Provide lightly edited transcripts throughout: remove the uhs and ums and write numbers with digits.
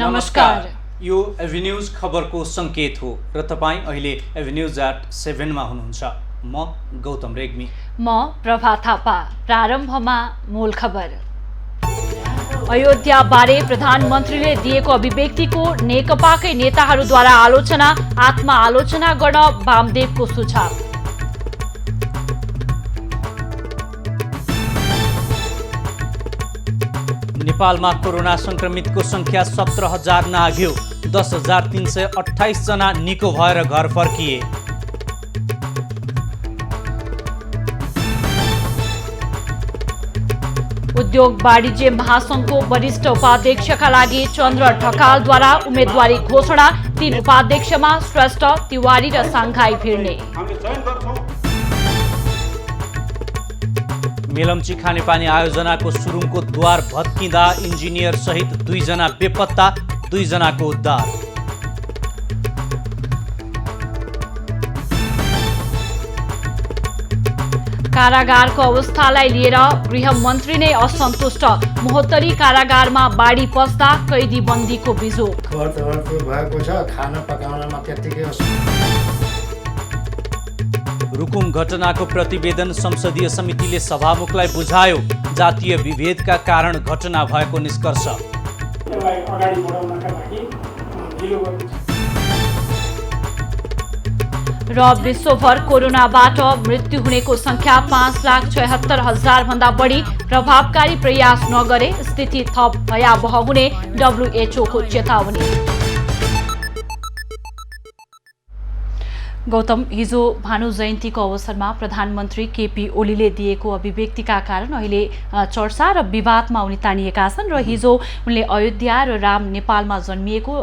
नमस्कार। यो एभिन्यूज खबरको संकेत हो र तपाईं अहिले एभिन्यूज@7 मा हुनुहुन्छ। म गौतम रेग्मी। म प्रभा थापा। प्रारम्भमा मूल खबर। अयोध्या बारे प्रधानमन्त्रीले दिएको अभिव्यक्तिको नेकपाकै नेताहरूद्वारा आलोचना, आत्मआलोचना गर्न वामदेवको सुझाव। नेपालमा कोरोना संक्रमितको संख्या 17,000 नाग्यो। 10,328 जना निको भएर घर फर्किए। उद्योग वाणिज्य महासंघको वरिष्ठ उपाध्यक्षका लागि चन्द्र ढकालद्वारा उम्मेदवारी घोषणा। 3 उपाध्यक्षमा श्रेष्ठ, तिवारी र साङ्घाई भिड्ने। मेलम्ची खानेपानी आयोजनाको सुरुङको द्वार भत्किँदा इन्जिनियर सहित 2 जना बेपत्ता, 2 जनाको उद्धार। कारागारको अवस्थालाई लिएर गृहमन्त्री नै असन्तुष्ट। महोत्तरी कारागारमा बाढी पस्दा कैदी बन्दीको बिजोग। भएको छ, खाना पकाउनमा त्यत्तिकै रुकुम घटनाको प्रतिवेदन संसदीय समितिले सभामुखलाई बुझायो। जातीय विभेदका कारण घटना भएको निष्कर्ष। र विश्वभर कोरोनाबाट मृत्यु हुनेको संख्या 5,76,000 भन्दा बढी। प्रभावकारी प्रयास नगरे स्थिति थप भयावह हुने WHO को चेतावनी। गौतम, हिजो भानु जयन्तीको अवसरमा प्रधानमन्त्री केपी ओलीले दिएको अभिव्यक्तिका कारण अहिले चर्चा र विवादमा उनी तानिएका छन्। र हिजो उनले अयोध्या र राम नेपालमा जन्मिएको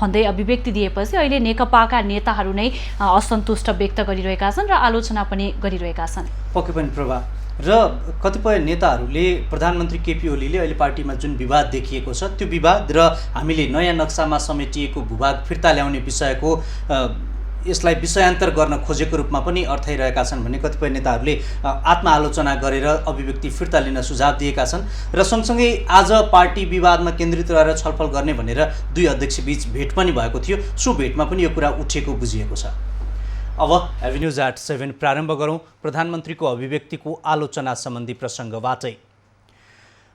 भन्दै अभिव्यक्ति दिएपछि अहिले नेकपाका नेताहरू नै असन्तुष्ट व्यक्त गरिरहेका छन् र आलोचना पनि गरिरहेका छन्। पक्कै पनि प्रभा। र कतिपय नेताहरूले प्रधानमन्त्री केपी ओलीले अहिले पार्टीमा जुन विवाद देखिएको छ त्यो विवाद र हामीले नयाँ नक्सामा समेटिएको भूभाग फिर्ता ल्याउने विषयको यसलाई विषयान्तर गर्न खोजेको रूपमा पनि अर्थाइरहेका छन् भन्ने कतिपय नेताहरूले आत्मआलोचना गरेर अभिव्यक्ति फिर्ता लिन सुझाव दिएका छन्। र सँगसँगै आज पार्टी विवादमा केन्द्रित रहेर छलफल गर्ने भनेर 2 अध्यक्षबीच भेट पनि भएको थियो। सो भेटमा पनि यो कुरा उठेको बुझिएको छ। अब एभिन्यूज@7 प्रारम्भ गरौँ प्रधानमन्त्रीको अभिव्यक्तिको आलोचना सम्बन्धी प्रसङ्गबाटै।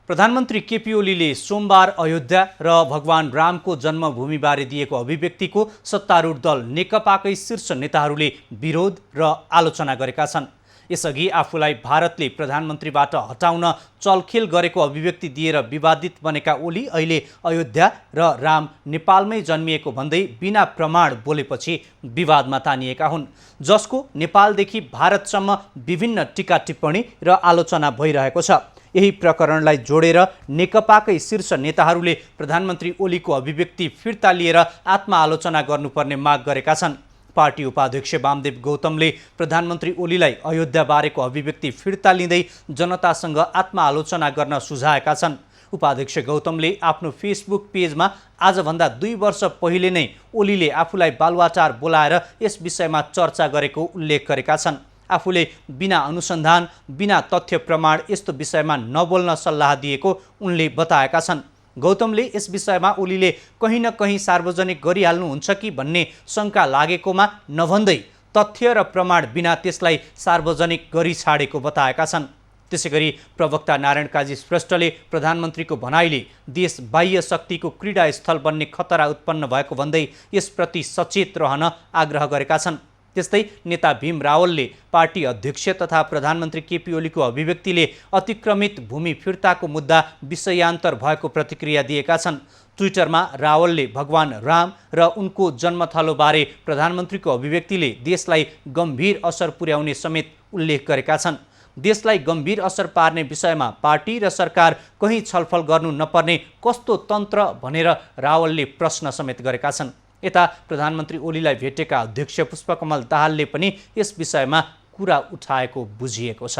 प्रधानमन्त्री केपी ओलीले सोमबार अयोध्या र भगवान रामको जन्मभूमिबारे दिएको अभिव्यक्तिको सत्तारूढ दल नेकपाकै शीर्ष नेताहरूले विरोध र आलोचना गरेका छन्। यसअघि आफूलाई भारतले प्रधानमन्त्रीबाट हटाउन चलखेल गरेको अभिव्यक्ति दिएर विवादित बनेका ओली अहिले अयोध्या र राम नेपालमै जन्मिएको भन्दै बिना प्रमाण बोलेपछि विवादमा तानिएका हुन्, जसको नेपालदेखि भारतसम्म विभिन्न टीका टिप्पणी र आलोचना भइरहेको छ। यही प्रकरणलाई जोडेर नेकपाकै शीर्ष नेताहरूले प्रधानमन्त्री ओलीको अभिव्यक्ति फिर्ता लिएर आत्मआलोचना गर्नुपर्ने माग गरेका छन्। पार्टी उपाध्यक्ष वामदेव गौतमले प्रधानमन्त्री ओलीलाई अयोध्या बारेको अभिव्यक्ति फिर्ता लिँदै जनतासँग आत्मआलोचना गर्न सुझाएका छन्। उपाध्यक्ष गौतमले आफ्नो फेसबुक पेजमा आजभन्दा 2 वर्ष पहिले नै ओलीले आफूलाई बालुवाटार बोलाएर यस विषयमा चर्चा गरेको उल्लेख गरेका छन्। आफूले बिना अनुसन्धान, बिना तथ्य प्रमाण यस्तो विषयमा नबोल्न सल्लाह दिएको उनले बताएका छन्। गौतमले यस विषयमा ओलीले कहीँ न कहीँ सार्वजनिक गरिहाल्नुहुन्छ कि भन्ने शङ्का लागेकोमा नभन्दै तथ्य र प्रमाण बिना त्यसलाई सार्वजनिक गरी छाडेको बताएका छन्। त्यसैगरी प्रवक्ता नारायण काजी श्रेष्ठले प्रधानमन्त्रीको भनाइले देश बाह्य शक्तिको क्रीडा स्थल बन्ने खतरा उत्पन्न भएको भन्दै यसप्रति सचेत रहन आग्रह गरेका छन्। त्यस्तै नेता भीम रावलले पार्टी अध्यक्ष तथा प्रधानमन्त्री केपी ओलीको अभिव्यक्तिले अतिक्रमित भूमि फिर्ताको मुद्दा विषयान्तर भएको प्रतिक्रिया दिएका छन्। ट्विटरमा रावलले भगवान राम र उनको जन्मथलोबारे प्रधानमन्त्रीको अभिव्यक्तिले देशलाई गम्भीर असर पुर्याउने समेत उल्लेख गरेका छन्। देशलाई गम्भीर असर पार्ने विषयमा पार्टी र सरकार कहीँ छलफल गर्नु नपर्ने कस्तो तन्त्र भनेर रावलले प्रश्न समेत गरेका छन्। यता प्रधानमन्त्री ओलीलाई भेटेका अध्यक्ष पुष्पकमल दाहालले पनि यस विषयमा कुरा उठाएको बुझिएको छ।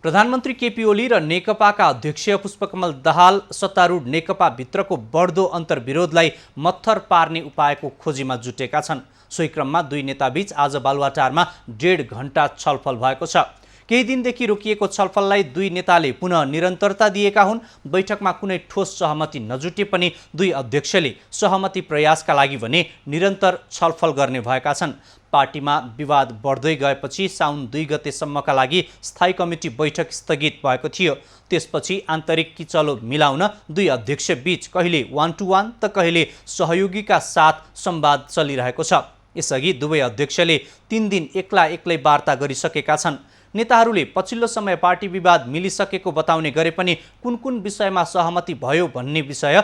प्रधानमन्त्री केपी ओली र नेकपाका अध्यक्ष पुष्पकमल दाहाल सत्तारूढ नेकपा भित्रको बढ्दो अन्तर्विरोधलाई मत्थर पार्ने उपायको खोजीमा जुटेका छन्। सोही क्रममा 2 नेताबीच आज बालुवाटारमा 1.5 घण्टा छलफल भएको छ। केही दिनदेखि रोकिएको छलफललाई दुई नेताले पुनः निरन्तरता दिएका हुन्। बैठकमा कुनै ठोस सहमति नजुटे पनि दुई अध्यक्षले सहमति प्रयासका लागि भने निरन्तर छलफल गर्ने भएका छन्। पार्टीमा विवाद बढ्दै गएपछि साउन 2 गतेसम्मका लागि स्थायी कमिटी बैठक स्थगित भएको थियो। त्यसपछि आन्तरिक किचलो मिलाउन दुई अध्यक्ष बीच कहिले 1-to-1 त कहिले सहयोगीका साथ संवाद चलिरहेको छ। यसअघि दुवै अध्यक्षले 3 दिन एक्लै वार्ता गरिसकेका छन्। नेताहरूले पछिल्लो समय पार्टी विवाद मिलिसकेको बताउने गरे पनि कुन विषयमा सहमति भयो भन्ने विषय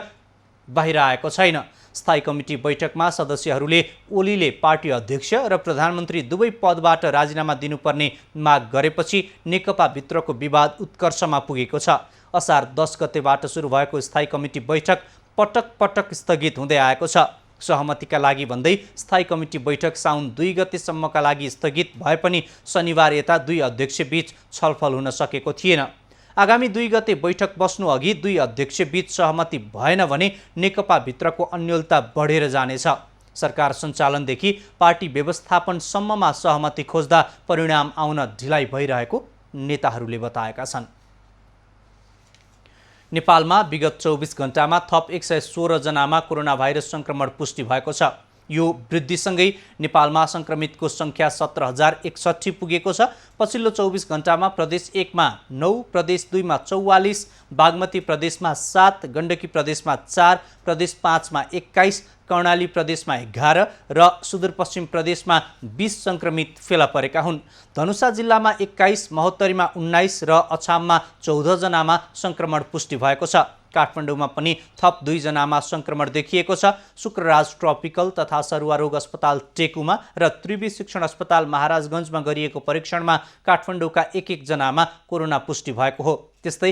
बाहिर आएको छैन। स्थायी कमिटी बैठकमा सदस्यहरूले ओलीले पार्टी अध्यक्ष र प्रधानमन्त्री दुवै पदबाट राजीनामा दिनुपर्ने माग गरेपछि नेकपा भित्रको विवाद उत्कर्षमा पुगेको छ। असार 10 गतेबाट सुरु भएको स्थायी कमिटी बैठक पटक स्थगित हुँदै आएको छ। सहमतिका लागि भन्दै स्थायी कमिटी बैठक साउन 2 गतेसम्मका लागि स्थगित भए पनि शनिबार यता दुई अध्यक्ष बीच छलफल हुन सकेको थिएन। आगामी 2 गते बैठक बस्नु अघि दुई अध्यक्ष बीच सहमति भएन भने नेकपा भित्रको अन्योलता बढेर जानेछ। सरकार सञ्चालनदेखि पार्टी व्यवस्थापनसम्ममा सहमति खोज्दा परिणाम आउन ढिलाइ भइरहेको नेताहरूले बताएका छन्। नेपालमा विगत 24 घण्टामा थप 116 जनामा कोरोना भाइरस संक्रमण पुष्टि भएको छ। यो वृद्धिसँगै नेपालमा संक्रमितको संख्या 17,061 पुगेको छ। पछिल्लो 24 घण्टामा प्रदेश 1 मा 9, प्रदेश 2 मा 44, बागमती प्रदेशमा 7, गण्डकी प्रदेशमा 4, प्रदेश 5 मा 21, कर्णाली प्रदेशमा 11 र सुदूरपश्चिम प्रदेशमा 20 संक्रमित फेला परेका हुन्। धनुषा जिल्लामा 21, महोत्तरीमा 19 र अछाममा 14 जनामा संक्रमण पुष्टि भएको छ। काठमाडौँमा पनि थप 2 जनामा संक्रमण देखिएको छ। शुक्रराज ट्रपिकल तथा सरुवा रोग अस्पताल टेकुमा र त्रिवी शिक्षण अस्पताल महाराजगञ्जमा गरिएको परीक्षणमा काठमाडौँका 1 जनामा कोरोना पुष्टि भएको हो। त्यस्तै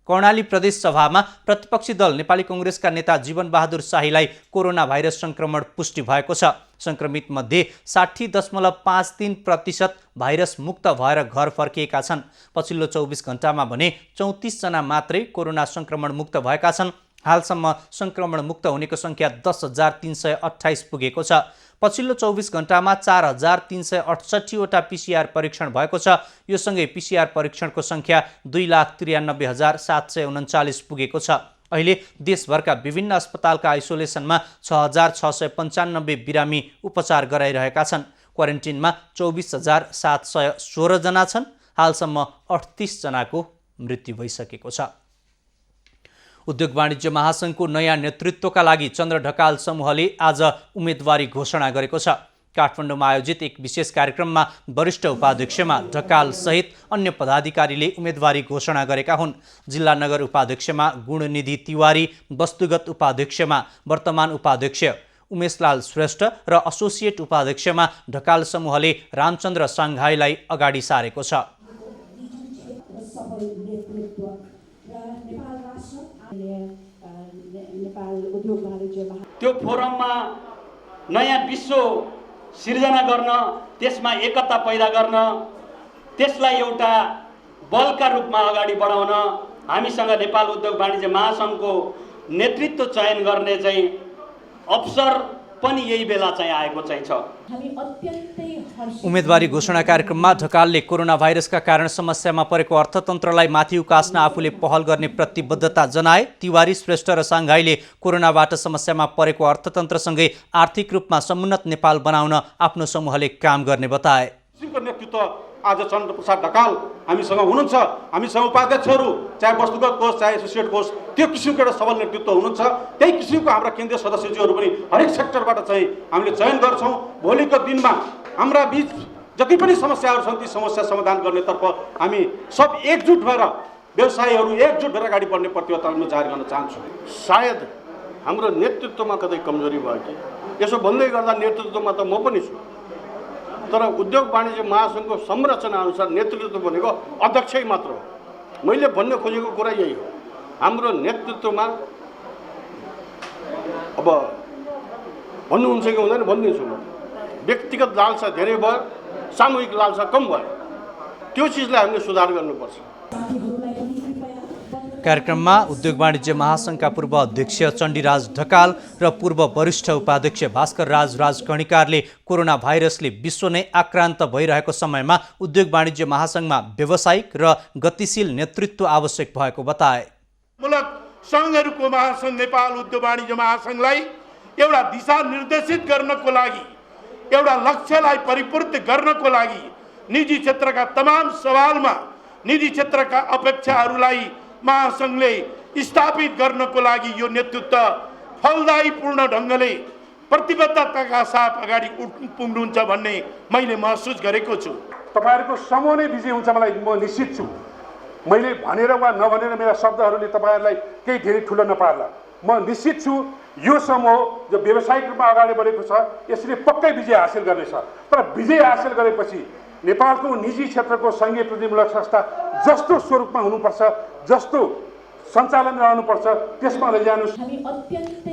कर्णाली प्रदेश सभामा प्रतिपक्षी दल नेपाली कांग्रेसका नेता जीवन बहादुर शाहीलाई कोरोना भाइरस संक्रमण पुष्टि भएको छ। संक्रमित मध्ये 60.53% भाइरस मुक्त भएर घर फर्किएका छन्। पछिल्लो 24 घण्टामा भने 34 जना मात्रै कोरोना संक्रमण मुक्त भएका छन्। हालसम्म संक्रमण मुक्त हुनेको संख्या 10,328 पुगेको छ। पछिल्लो 24 घण्टामा 4,368 वटा पीसीआर परीक्षण भएको छ। यो सँगै पीसीआर परीक्षणको संख्या 2,93,739 पुगेको छ। अहिले देशभरका विभिन्न अस्पतालका आइसोलेसनमा 6,695 बिरामी उपचार गराइरहेका छन्। क्वारेन्टिनमा 24,716 जना छन्। हालसम्म 38 जनाको मृत्यु भइसकेको छ। उद्योग वाणिज्य महासंघको नयाँ नेतृत्वका लागि चन्द्र ढकाल समूहले आज उम्मेदवारी घोषणा गरेको छ। काठमाडौँमा आयोजित एक विशेष कार्यक्रममा वरिष्ठ उपाध्यक्षमा ढकाल सहित अन्य पदाधिकारीले उम्मेदवारी घोषणा गरेका हुन्। जिल्ला नगर उपाध्यक्षमा गुणनिधि तिवारी, वस्तुगत उपाध्यक्षमा वर्तमान उपाध्यक्ष उमेशलाल श्रेष्ठ र एसोसिएट उपाध्यक्षमा ढकाल समूहले रामचन्द्र साङ्घाईलाई अगाडि सारेको छ। त्यो फोरममा नयाँ विश्व सिर्जना गर्न, त्यसमा एकता पैदा गर्न, त्यसलाई एउटा बलका रूपमा अगाडि बढाउन हामीसँग नेपाल उद्योग वाणिज्य महासंघको नेतृत्व चयन गर्ने चाहिँ अवसर पनि यही बेला चाहिँ आएको चाहिँ छ। उम्मेदवारी घोषणा कार्यक्रममा ढकालले कोरोना भाइरसका कारण समस्यामा परेको अर्थतन्त्रलाई माथि उकास्न आफूले पहल गर्ने प्रतिबद्धता जनाए। तिवारी, श्रेष्ठ र साङ्घाईले कोरोनाबाट समस्यामा परेको अर्थतन्त्रसँगै आर्थिक रूपमा समुन्नत नेपाल बनाउन आफ्नो समूहले काम गर्ने बताए। नेतृत्व आज चन्द्र प्रसाद ढकाल हामीसँग हुनुहुन्छ। हामीसँग उपाध्यक्षहरू चाहे वस्तुगत कोष चाहे एसोसिएट कोष त्यो किसिमको एउटा सबल नेतृत्व हुनुहुन्छ। त्यही किसिमको हाम्रा केन्द्रीय सदस्यज्यूहरू पनि हरेक सेक्टरबाट चाहिँ हामीले चयन गर्छौँ। भोलिको दिनमा हाम्रा बीच जति पनि समस्याहरू छन् ती समस्या समाधान गर्नेतर्फ हामी सब एकजुट भएर व्यवसायीहरू एकजुट भएर अगाडि बढ्ने प्रतिबद्धता जाहेर गर्न चाहन्छु। सायद हाम्रो नेतृत्वमा कतै कमजोरी भयो कि यसो भन्दै गर्दा नेतृत्वमा त म पनि छु, तर उद्योग वाणिज्य महासंघको संरचना अनुसार नेतृत्व भनेको अध्यक्षै मात्र हो। मैले भन्न खोजेको कुरा यही हो। हाम्रो नेतृत्वमा अब भन्नुहुन्छ कि हुँदैन भनिदिन्छु म, व्यक्तिगत लालसा धेरै भयो, सामूहिक लालसा कम भयो। त्यो चिजलाई हामीले सुधार गर्नुपर्छ। कार्यक्रममा उद्योग वाणिज्य महासङ्घका पूर्व अध्यक्ष चण्डीराज ढकाल र पूर्व वरिष्ठ उपाध्यक्ष भास्कर राज कणिकारले कोरोना भाइरसले विश्व नै आक्रान्त भइरहेको समयमा उद्योग वाणिज्य महासङ्घमा व्यावसायिक र गतिशील नेतृत्व आवश्यक भएको बताए। मूलक सङ्घहरूको महासङ्घ नेपाल उद्योग वाणिज्य महासङ्घलाई एउटा दिशा निर्देशित गर्नको लागि, एउटा लक्ष्यलाई परिपूर्ति गर्नको लागि निजी क्षेत्रका तमाम सवालमा निजी क्षेत्रका अपेक्षाहरूलाई महासङ्घले स्थापित गर्नको लागि यो नेतृत्व फलदायीपूर्ण ढङ्गले प्रतिबद्धताका साथ अगाडि पुग्नुहुन्छ भन्ने मैले महसुस गरेको छु। तपाईहरुको समूह नै विजय हुन्छ मलाई म निश्चित छु। मैले भनेर वा नभनेर मेरा शब्दहरूले तपाईहरुलाई केही धेरै ठुलो नपार्ला। म निश्चित छु यो समूह जो व्यावसायिक रूपमा अगाडि बढेको छ यसले पक्कै विजय हासिल गर्नेछ। तर विजय हासिल गरेपछि नेपालको निजी क्षेत्रको सङ्घीय प्रतिनिधिमूलक संस्था जस्तो स्वरूपमा हुनुपर्छ, जस्तो सञ्चालन रहनुपर्छ त्यसमा लैजानुस्।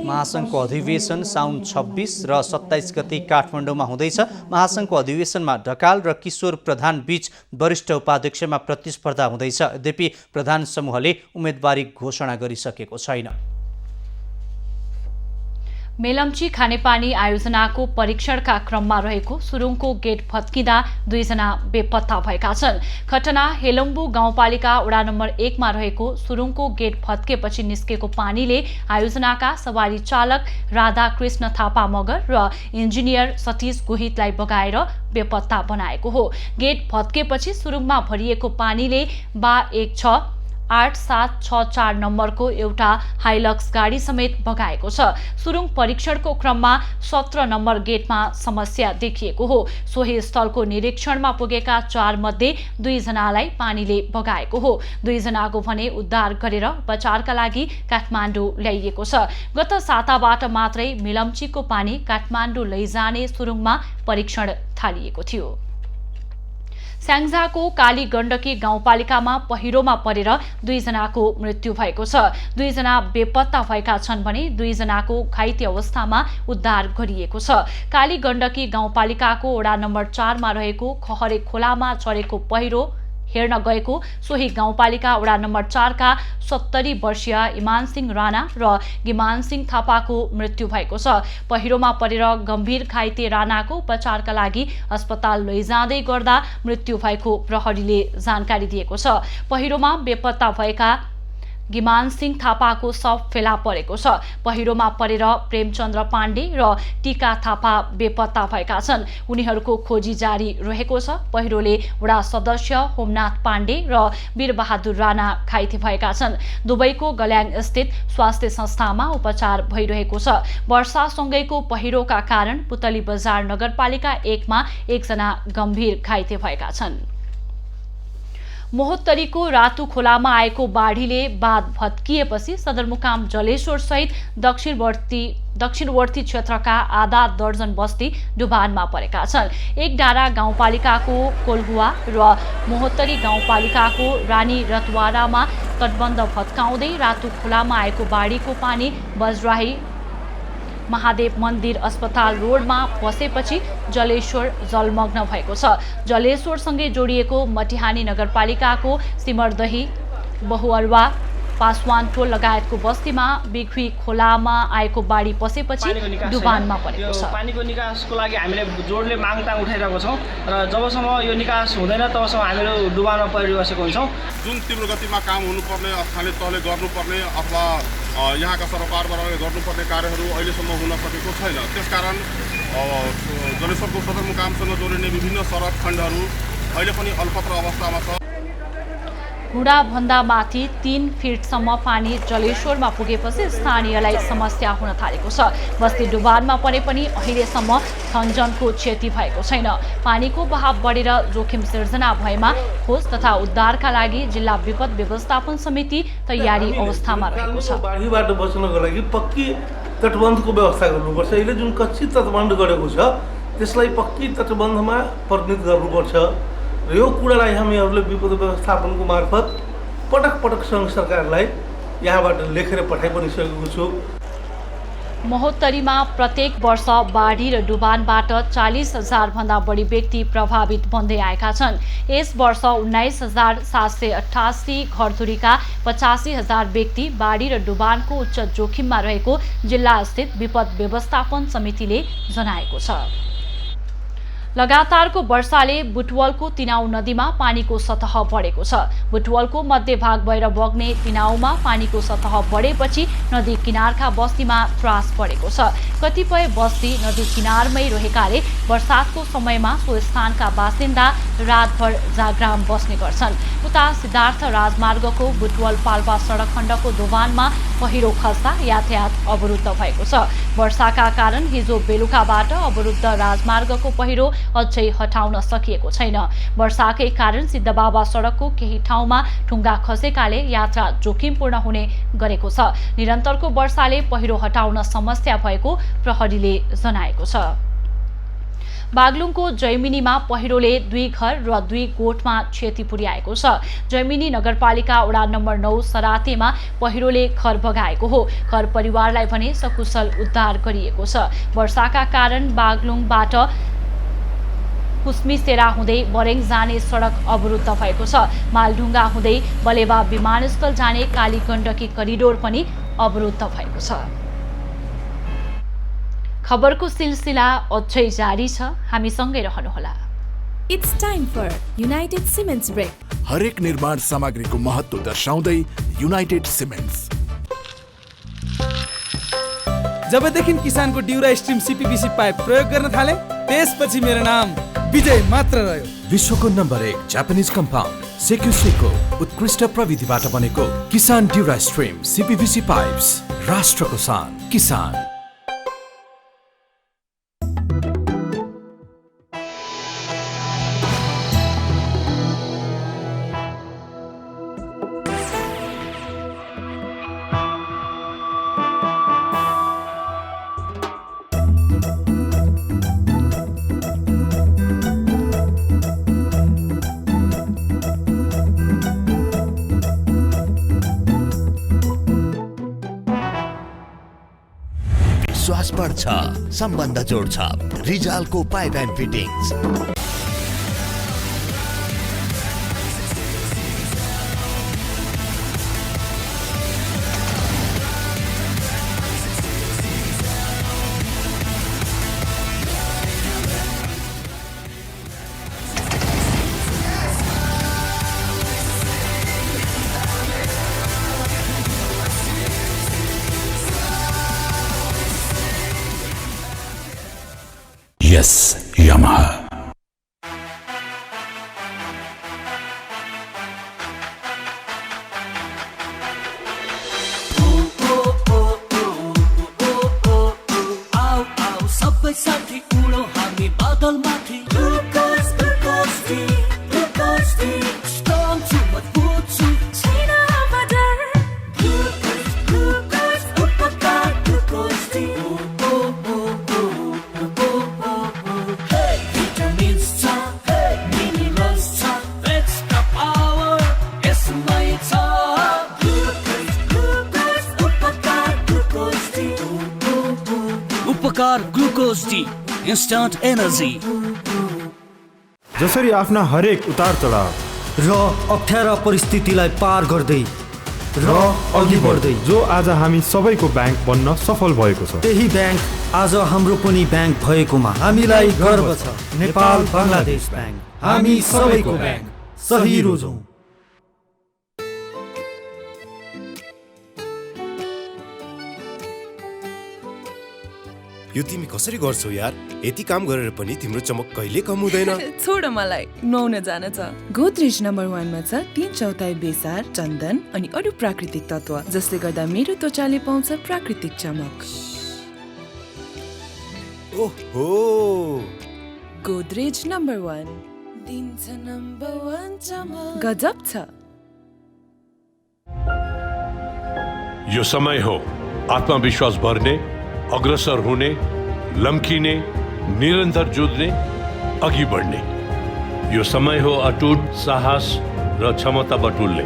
महासङ्घको अधिवेशन साउन 26 र 27 गते काठमाडौँमा हुँदैछ। महासङ्घको अधिवेशनमा ढकाल र किशोर प्रधान बीच वरिष्ठ उपाध्यक्षमा प्रतिस्पर्धा हुँदैछ। यद्यपि प्रधान समूहले उम्मेदवारी घोषणा गरिसकेको छैन। मेलम्ची खानेपानी आयोजनाको परीक्षणका क्रममा रहेको सुरुङको गेट भत्किँदा 2 जना बेपत्ता भएका छन्। घटना हेलम्बु गाउँपालिका वडा नम्बर 1 मा रहेको सुरुङको गेट भत्केपछि निस्केको पानीले आयोजनाका सवारी चालक राधाकृष्ण थापा मगर र इन्जिनियर सतीश गोहितलाई बगाएर बेपत्ता बनाएको हो। गेट भत्केपछि सुरुङमा भरिएको पानीले 8764 नम्बरको एउटा हाइलक्स गाडी समेत बगाएको छ। सुरुङ परीक्षणको क्रममा 17 नम्बर गेटमा समस्या देखिएको हो। सोही स्थलको निरीक्षणमा पुगेका 4 मध्ये 2 जनालाई पानीले बगाएको हो। 2 जनाको भने उद्धार गरेर उपचारका लागि काठमाडौँ ल्याइएको छ। गत साताबाट मात्रै मेलम्चीको पानी काठमाडौँ लैजाने सुरुङमा परीक्षण थालिएको थियो। स्याङ्जाको काली गण्डकी गाउँपालिकामा पहिरोमा परेर 2 जनाको मृत्यु भएको छ। 2 जना बेपत्ता भएका छन् भने 2 जनाको घाइते अवस्थामा उद्धार गरिएको छ। काली गण्डकी गाउँपालिकाको वडा नम्बर 4 मा रहेको खहरे खोलामा चढेको पहिरो हेर्न गएको सोही गाउँपालिका वडा नम्बर 4 का 70 वर्षीय इमान सिंह राणा र गिमान सिंह थापाको मृत्यु भएको छ। पहिरोमा परेर गम्भीर घाइते राणाको उपचारका लागि अस्पताल लैजाँदै गर्दा मृत्यु भएको प्रहरीले जानकारी दिएको छ। पहिरोमा बेपत्ता भएका गिमान सिंह थापाको शव फेला परेको छ। पहिरोमा परेर प्रेमचन्द्र पाण्डे र टीका थापा बेपत्ता भएका छन्। उनीहरूको खोजी जारी रहेको छ। पहिरोले वडा सदस्य होमनाथ पाण्डे र वीरबहादुर राणा घाइते भएका छन्। दुबईको गल्याङ स्थित स्वास्थ्य संस्थामा उपचार भइरहेको छ। वर्षासँगैको पहिरोका कारण पुतली बजार नगरपालिका 1 मा 1 जना गम्भीर घाइते भएका छन्। मोहत्तरीको रातु खोलामा आएको बाढीले बाँध भत्किएपछि सदरमुकाम जलेश्वर सहित दक्षिणवर्ती क्षेत्रका आधा दर्जन बस्ती डुबानमा परेका छन्। एक डाँडा गाउँपालिकाको कोलहुवा र मोहत्तरी गाउँपालिकाको रानी रतवाडामा तटबन्ध भत्काउँदै रातु खोलामा आएको बाढीको पानी बजराही महादेव मन्दिर अस्पताल रोडमा पसेपछि जलेश्वर जलमग्न भएको छ। जलेश्वरसँगै जोडिएको मटिहानी नगरपालिकाको सिमरदही बहुअरवा पासवानटोल लगायतको बस्तीमा बिघ्वी खोलामा आएको बाढी पसेपछि डुबानमा परेको छ। पानीको निकासको लागि हामीले जोडले मागताङ उठाइरहेको छौँ र जबसम्म यो निकास हुँदैन तबसम्म हामीहरू डुबानमा परिबसेको हुन्छौँ। जुन तीव्र गतिमा काम हुनुपर्ने स्थानीय तहले गर्नुपर्ने अथवा यहाँका सरकारबाट गर्नुपर्ने कार्यहरू अहिलेसम्म हुन सकेको छैन। त्यसकारण जलेश्वरको सदरमुकामसँग जोडिने विभिन्न सडक खण्डहरू अहिले पनि अल्पत्र अवस्थामा छ। हुँडाभन्दा माथि 3 फिटसम्म पानी जलेश्वरमा पुगेपछि स्थानीयलाई समस्या हुन थालेको छ। बस्ती डुबानमा परे पनि अहिलेसम्म धनजनको क्षति भएको छैन। पानीको बहाव बढेर जोखिम सिर्जना भएमा खोज तथा उद्धारका लागि जिल्ला विपद व्यवस्थापन समिति तयारी अवस्थामा रहेको छ। बाढीबाट बच्नको लागि पक्की तटबन्धको व्यवस्था गर्नुपर्छ। अहिले जुन कच्ची तटबन्ध गरेको छ त्यसलाई पक्की तटबन्धमा परिणत गर्नुपर्छ र यो कुरालाई हामीहरूले विपद व्यवस्थापनको मार्फत पटक पटक सङ्घ सरकारलाई यहाँबाट लेखेर पठाइ पनि सकेको छु। महोत्तरीमा प्रत्येक वर्ष बाढी र डुबानबाट 40,000 भन्दा बढी व्यक्ति प्रभावित बन्दै आएका छन्। यस वर्ष 19,788 घरधुरीका 85,000 व्यक्ति बाढी र डुबानको उच्च जोखिममा रहेको जिल्लास्थित विपद व्यवस्थापन समितिले जनाएको छ। लगातारको वर्षाले बुटवलको तिनाउ नदीमा पानीको सतह बढेको छ। बुटवलको मध्यभाग भएर बग्ने तिनाउमा पानीको सतह बढेपछि नदी किनारका बस्तीमा त्रास बढेको छ। कतिपय बस्ती नदी किनारमै रहेकाले वर्षातको समयमा सो स्थानका बासिन्दा रातभर जाग्राम बस्ने गर्छन्। उता सिद्धार्थ राजमार्गको बुटवल पाल्पा सडक खण्डको दोभानमा पहिरो खस्दा यातायात अवरुद्ध भएको छ। वर्षाका कारण हिजो बेलुकाबाट अवरुद्ध राजमार्गको पहिरो अझै हटाउन सकिएको छैन। वर्षाकै कारण सिद्धबाबा सडकको केही ठाउँमा ढुङ्गा खसेकाले यात्रा जोखिमपूर्ण हुने गरेको छ। निरन्तरको वर्षाले पहिरो हटाउन समस्या भएको प्रहरीले जनाएको छ। बागलुङको जैमिनीमा पहिरोले 2 घर र 2 गोठमा क्षति पुर्याएको छ। जैमिनी नगरपालिका वडा नम्बर 9 सरातेमा पहिरोले घर बगाएको हो। घर परिवारलाई भने सकुशल उद्धार गरिएको छ। वर्षाका कारण बागलुङबाट कुस्मीसेरा हुँदै बरेङ जाने सडक अवरुद्ध भएको छ। मालढुङ्गा हुँदै बलेवा विमानस्थल जाने कालीगण्डकी करिडोर पनि अवरुद्ध भएको छ। खबरको सिलसिला अझै जारी छ, हामीसँगै रहनुहोला। It's time for United Cements Break. हरेक निर्माण सामग्रीको महत्त्व दर्शाउँदै युनाइटेड सिमेन्ट्स। जबदेखि किसानको ड्युरा स्ट्रिम सीपीवीसी पाइप प्रयोग गर्न थाले त्यसपछि मेरो नाम विजय मात्र रह्यो। विश्वको नम्बर 1 जापानिज कम्पाउन्ड सेक्युसेको उत्कृष्ट प्रविधिबाट बनेको किसान ड्युरा स्ट्रिम सीपीवीसी पाइप्स, राष्ट्रको शान किसान। विश्वास बढ्छ, सम्बन्ध जोड्छ। रिजालको pipe and fittings. Yes, Yamaha. सबै साथी उडो हामी बादल माथि। Glucose glucose T glucose T strong छु मजबुत छु छैन बदर। Glucose glucose Upakar glucose T. Vitamins छ मिनरल्स छ एक्स्ट्रा पावर यसमै छ। Glucose glucose Upakar glucose T. Upakar glucose T instant energy. जसरी आफ्ना हरेक उतार चढाव र अप्ठ्यारा परिस्थितिलाई पार गर्दै र अघि बढ्दै जो आज हामी सबैको ब्याङ्क बन्न सफल भएको छ, त्यही ब्याङ्क आज हाम्रो पनि ब्याङ्क भएकोमा हामीलाई गर्व छ। नेपाल बङ्गलादेश ब्याङ्क, हामी सबैको ब्याङ्क। सही रोजौं। यो तिमी कसरी गर्छौ यार? यति काम गरेर पनि तिम्रो चमक कहिले कम हुँदैन। छोड मलाई, नुहाउन जान छ। गोदरेज नम्बर 1 मा छ 3/4 बेसार, चन्दन अनि अरू प्राकृतिक तत्व, जसले गर्दा मेरो त्वचाले पाउँछ प्राकृतिक चमक। ओहो, गोदरेज नम्बर 1 दिन्छ नम्बर 1 चमक। गजब छ। यो समय हो आत्मविश्वास भर्ने, अग्रसर हुने, लम्किने, निरन्तर जुझ्ने, अघि बढ्ने। यो समय हो अटुट साहस र क्षमता बटुल्ने,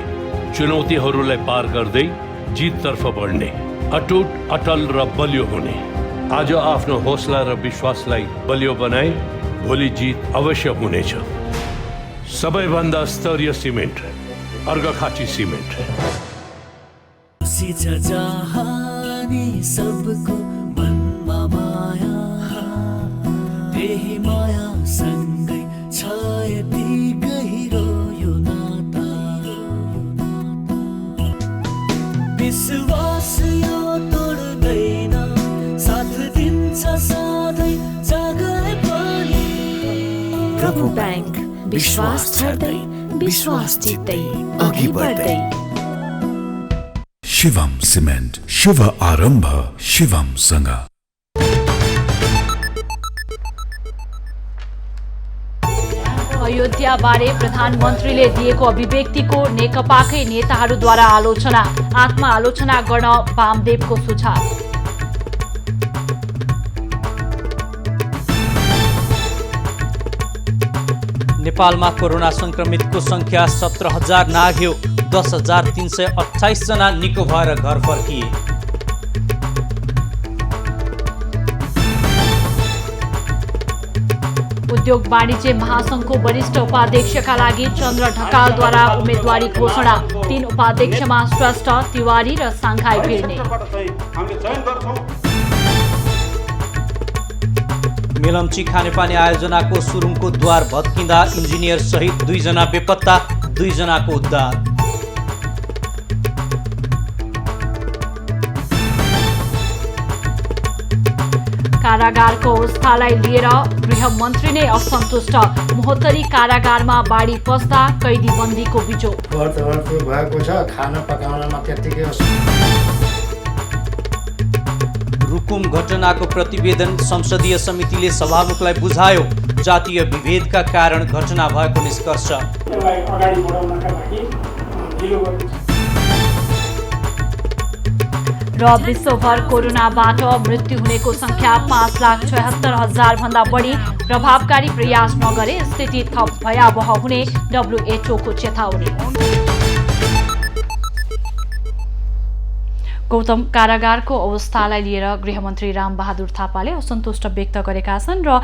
चुनौतीहरूलाई पार गर्दै जिततर्फ बढ्ने। अटुट अटल र बलियो हुने। आज आफ्नो हौसला र विश्वासलाई बलियो बनाए भोलि जित अवश्य हुनेछ। सबैभन्दा स्तरीय सिमेन्ट अर्घाखाँची सिमेन्ट। सबको मनमा माया त्यही माया सँगै छ यति गहिरो यो नाता। विश्वास यो तोड्दैन साथ दिन्छ सधैँ जगै पनि। प्रभु बैंक विश्वास छर्दै विश्वास जित्दै अघि बढ्दै। शिवम सिमेन्ट शुभ आरम्भ शिवम सँग। अयोध्याबारे प्रधानमन्त्रीले दिएको अभिव्यक्तिको नेकपाकै नेताहरूद्वारा आलोचना। आत्मआलोचना गर्न वामदेवको सुझाव। नेपालमा कोरोना संक्रमितको संख्या 17,000 नाघ्यो। 10,328 जना निको भएर घर फर्किए। उद्योग वाणिज्य महासंघको वरिष्ठ उपाध्यक्षका लागि चन्द्र ढकालद्वारा उम्मेदवारी घोषणा। 3 उपाध्यक्षमा श्रेष्ठ, तिवारी र साङ्घाई भिड्ने। मेलम्ची खानेपानी आयोजनाको सुरुङको द्वार भत्किँदा इन्जिनियर सहित 2 जना बेपत्ता, 2 जनाको उद्धार। कारागारको अवस्थालाई लिएर गृहमन्त्री नै असन्तुष्ट। महोत्तरी कारागारमा बाढी पस्दा कैदीबन्दीको बिजो। अर्थको भएको छ, खाना पकाउनमा त्यत्तिकै। रुकुम घटनाको प्रतिवेदन संसदीय समितिले सभामुखलाई बुझायो। जातीय विभेदका कारण घटना भएको निष्कर्ष। र विश्वभर कोरोनाबाट मृत्यु हुनेको संख्या 5,76,000 भन्दा बढी। प्रभावकारी प्रयास नगरे स्थिति थप भयावह हुने WHO को चेतावनी। गौतम, कारागारको अवस्थालाई लिएर गृहमन्त्री रामबहादुर थापाले असन्तुष्ट व्यक्त गरेका छन् र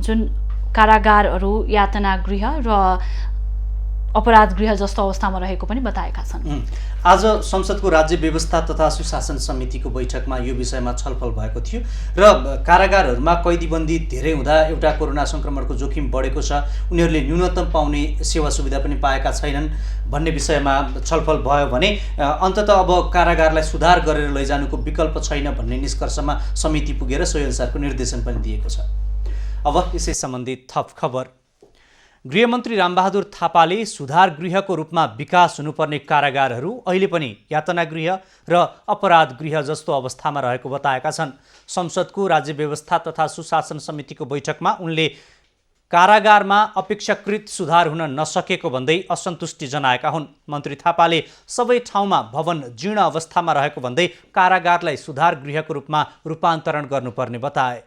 जुन कारागारहरू यातना गृह र अपराध गृह जस्तो अवस्थामा रहेको पनि बताएका छन्। आज संसदको राज्य व्यवस्था तथा सुशासन समितिको बैठकमा यो विषयमा छलफल भएको थियो र कारागारहरूमा कैदीबन्दी धेरै हुँदा एउटा कोरोना संक्रमणको जोखिम बढेको छ, उनीहरूले न्यूनतम पाउने सेवा सुविधा पनि पाएका छैनन् भन्ने विषयमा छलफल भयो भने अन्ततः अब कारागारलाई सुधार गरेर लैजानुको विकल्प छैन भन्ने निष्कर्षमा समिति पुगेर सोही अनुसारको निर्देशन पनि दिएको छ। अब यसै सम्बन्धी थप खबर। गृहमन्त्री रामबहादुर थापाले सुधार गृहको रूपमा विकास हुनुपर्ने कारागारहरू अहिले पनि यातना गृह र अपराध गृह जस्तो अवस्थामा रहेको बताएका छन्। संसदको राज्य व्यवस्था तथा सुशासन समितिको बैठकमा उनले कारागारमा अपेक्षाकृत सुधार हुन नसकेको भन्दै असन्तुष्टि जनाएका हुन्। मन्त्री थापाले सबै ठाउँमा भवन जीर्ण अवस्थामा रहेको भन्दै कारागारलाई सुधार गृहको रूपमा रूपान्तरण गर्नुपर्ने बताए।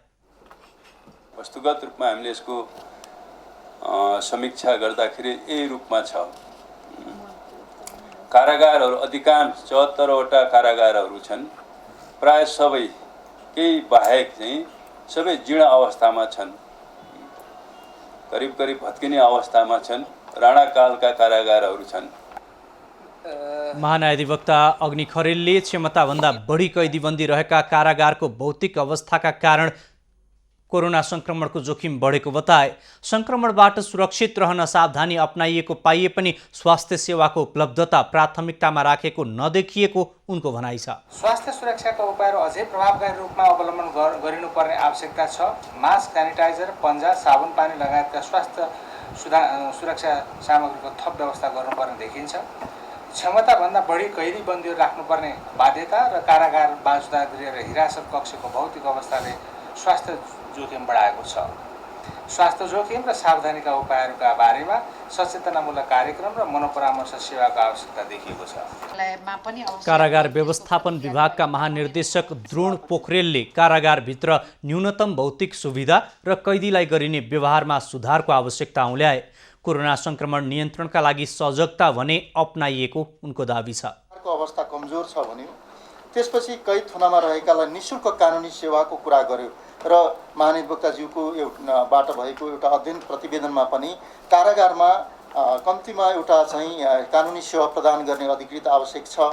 वस्तुगत रूपमा हामीले यसको समीक्षा गर्दाखेरि यही रूपमा छ। कारागारहरू अधिकांश 74वटा कारागारहरू छन्, प्राय सबै केही बाहेक चाहिँ सबै जीर्ण अवस्थामा छन्, करिब करिब भत्किने अवस्थामा छन्। राणाकालका कारागारहरू छन्। महान्यायाधिवक्ता अग्नि खरेलले क्षमताभन्दा बढी कैदीबन्दी रहेका कारागारको भौतिक अवस्थाका कारण कोरोना संक्रमणको जोखिम बढेको बताए। संक्रमणबाट सुरक्षित रहन सावधानी अपनाइएको पाइए पनि स्वास्थ्य सेवाको उपलब्धता प्राथमिकतामा राखेको नदेखिएको उनको भनाइ छ। स्वास्थ्य सुरक्षाका उपायहरू अझै प्रभावकारी रूपमा अवलम्बन गरिनुपर्ने आवश्यकता छ। मास्क, सेनिटाइजर, पन्जा, साबुन पानी लगायतका स्वास्थ्य सुरक्षा सामग्रीको थप व्यवस्था गर्नुपर्ने देखिन्छ। क्षमताभन्दा बढी कैदीबन्दीहरू राख्नुपर्ने बाध्यता र कारागार, बाजुदा गृह र हिरासत कक्षको भौतिक अवस्थाले स्वास्थ्य जोखिम बढाएको छ। स्वास्थ्य जोखिम र सावधानीका उपायहरूका बारेमा सचेतनामूलक कार्यक्रम र मनोपरामर्श सेवाको आवश्यकता देखिएको छ। कारागार व्यवस्थापन विभागका महानिर्देशक द्रोण पोखरेलले कारागारभित्र न्यूनतम भौतिक सुविधा र कैदीलाई गरिने व्यवहारमा सुधारको आवश्यकता औल्याए। कोरोना संक्रमण नियन्त्रणका लागि सजगता भने अपनाइएको उनको दाबी छ। अवस्था कमजोर छ भने त्यसपछि कैद थुनामा रहेकालाई निःशुल्क कानुनी सेवाको कुरा गर्यो र महाधिवक्ताज्यूको बाट भएको एउटा अध्ययन प्रतिवेदनमा पनि कारागारमा कम्तीमा एउटा चाहिँ कानुनी सेवा प्रदान गर्ने अधिकृत आवश्यक छ।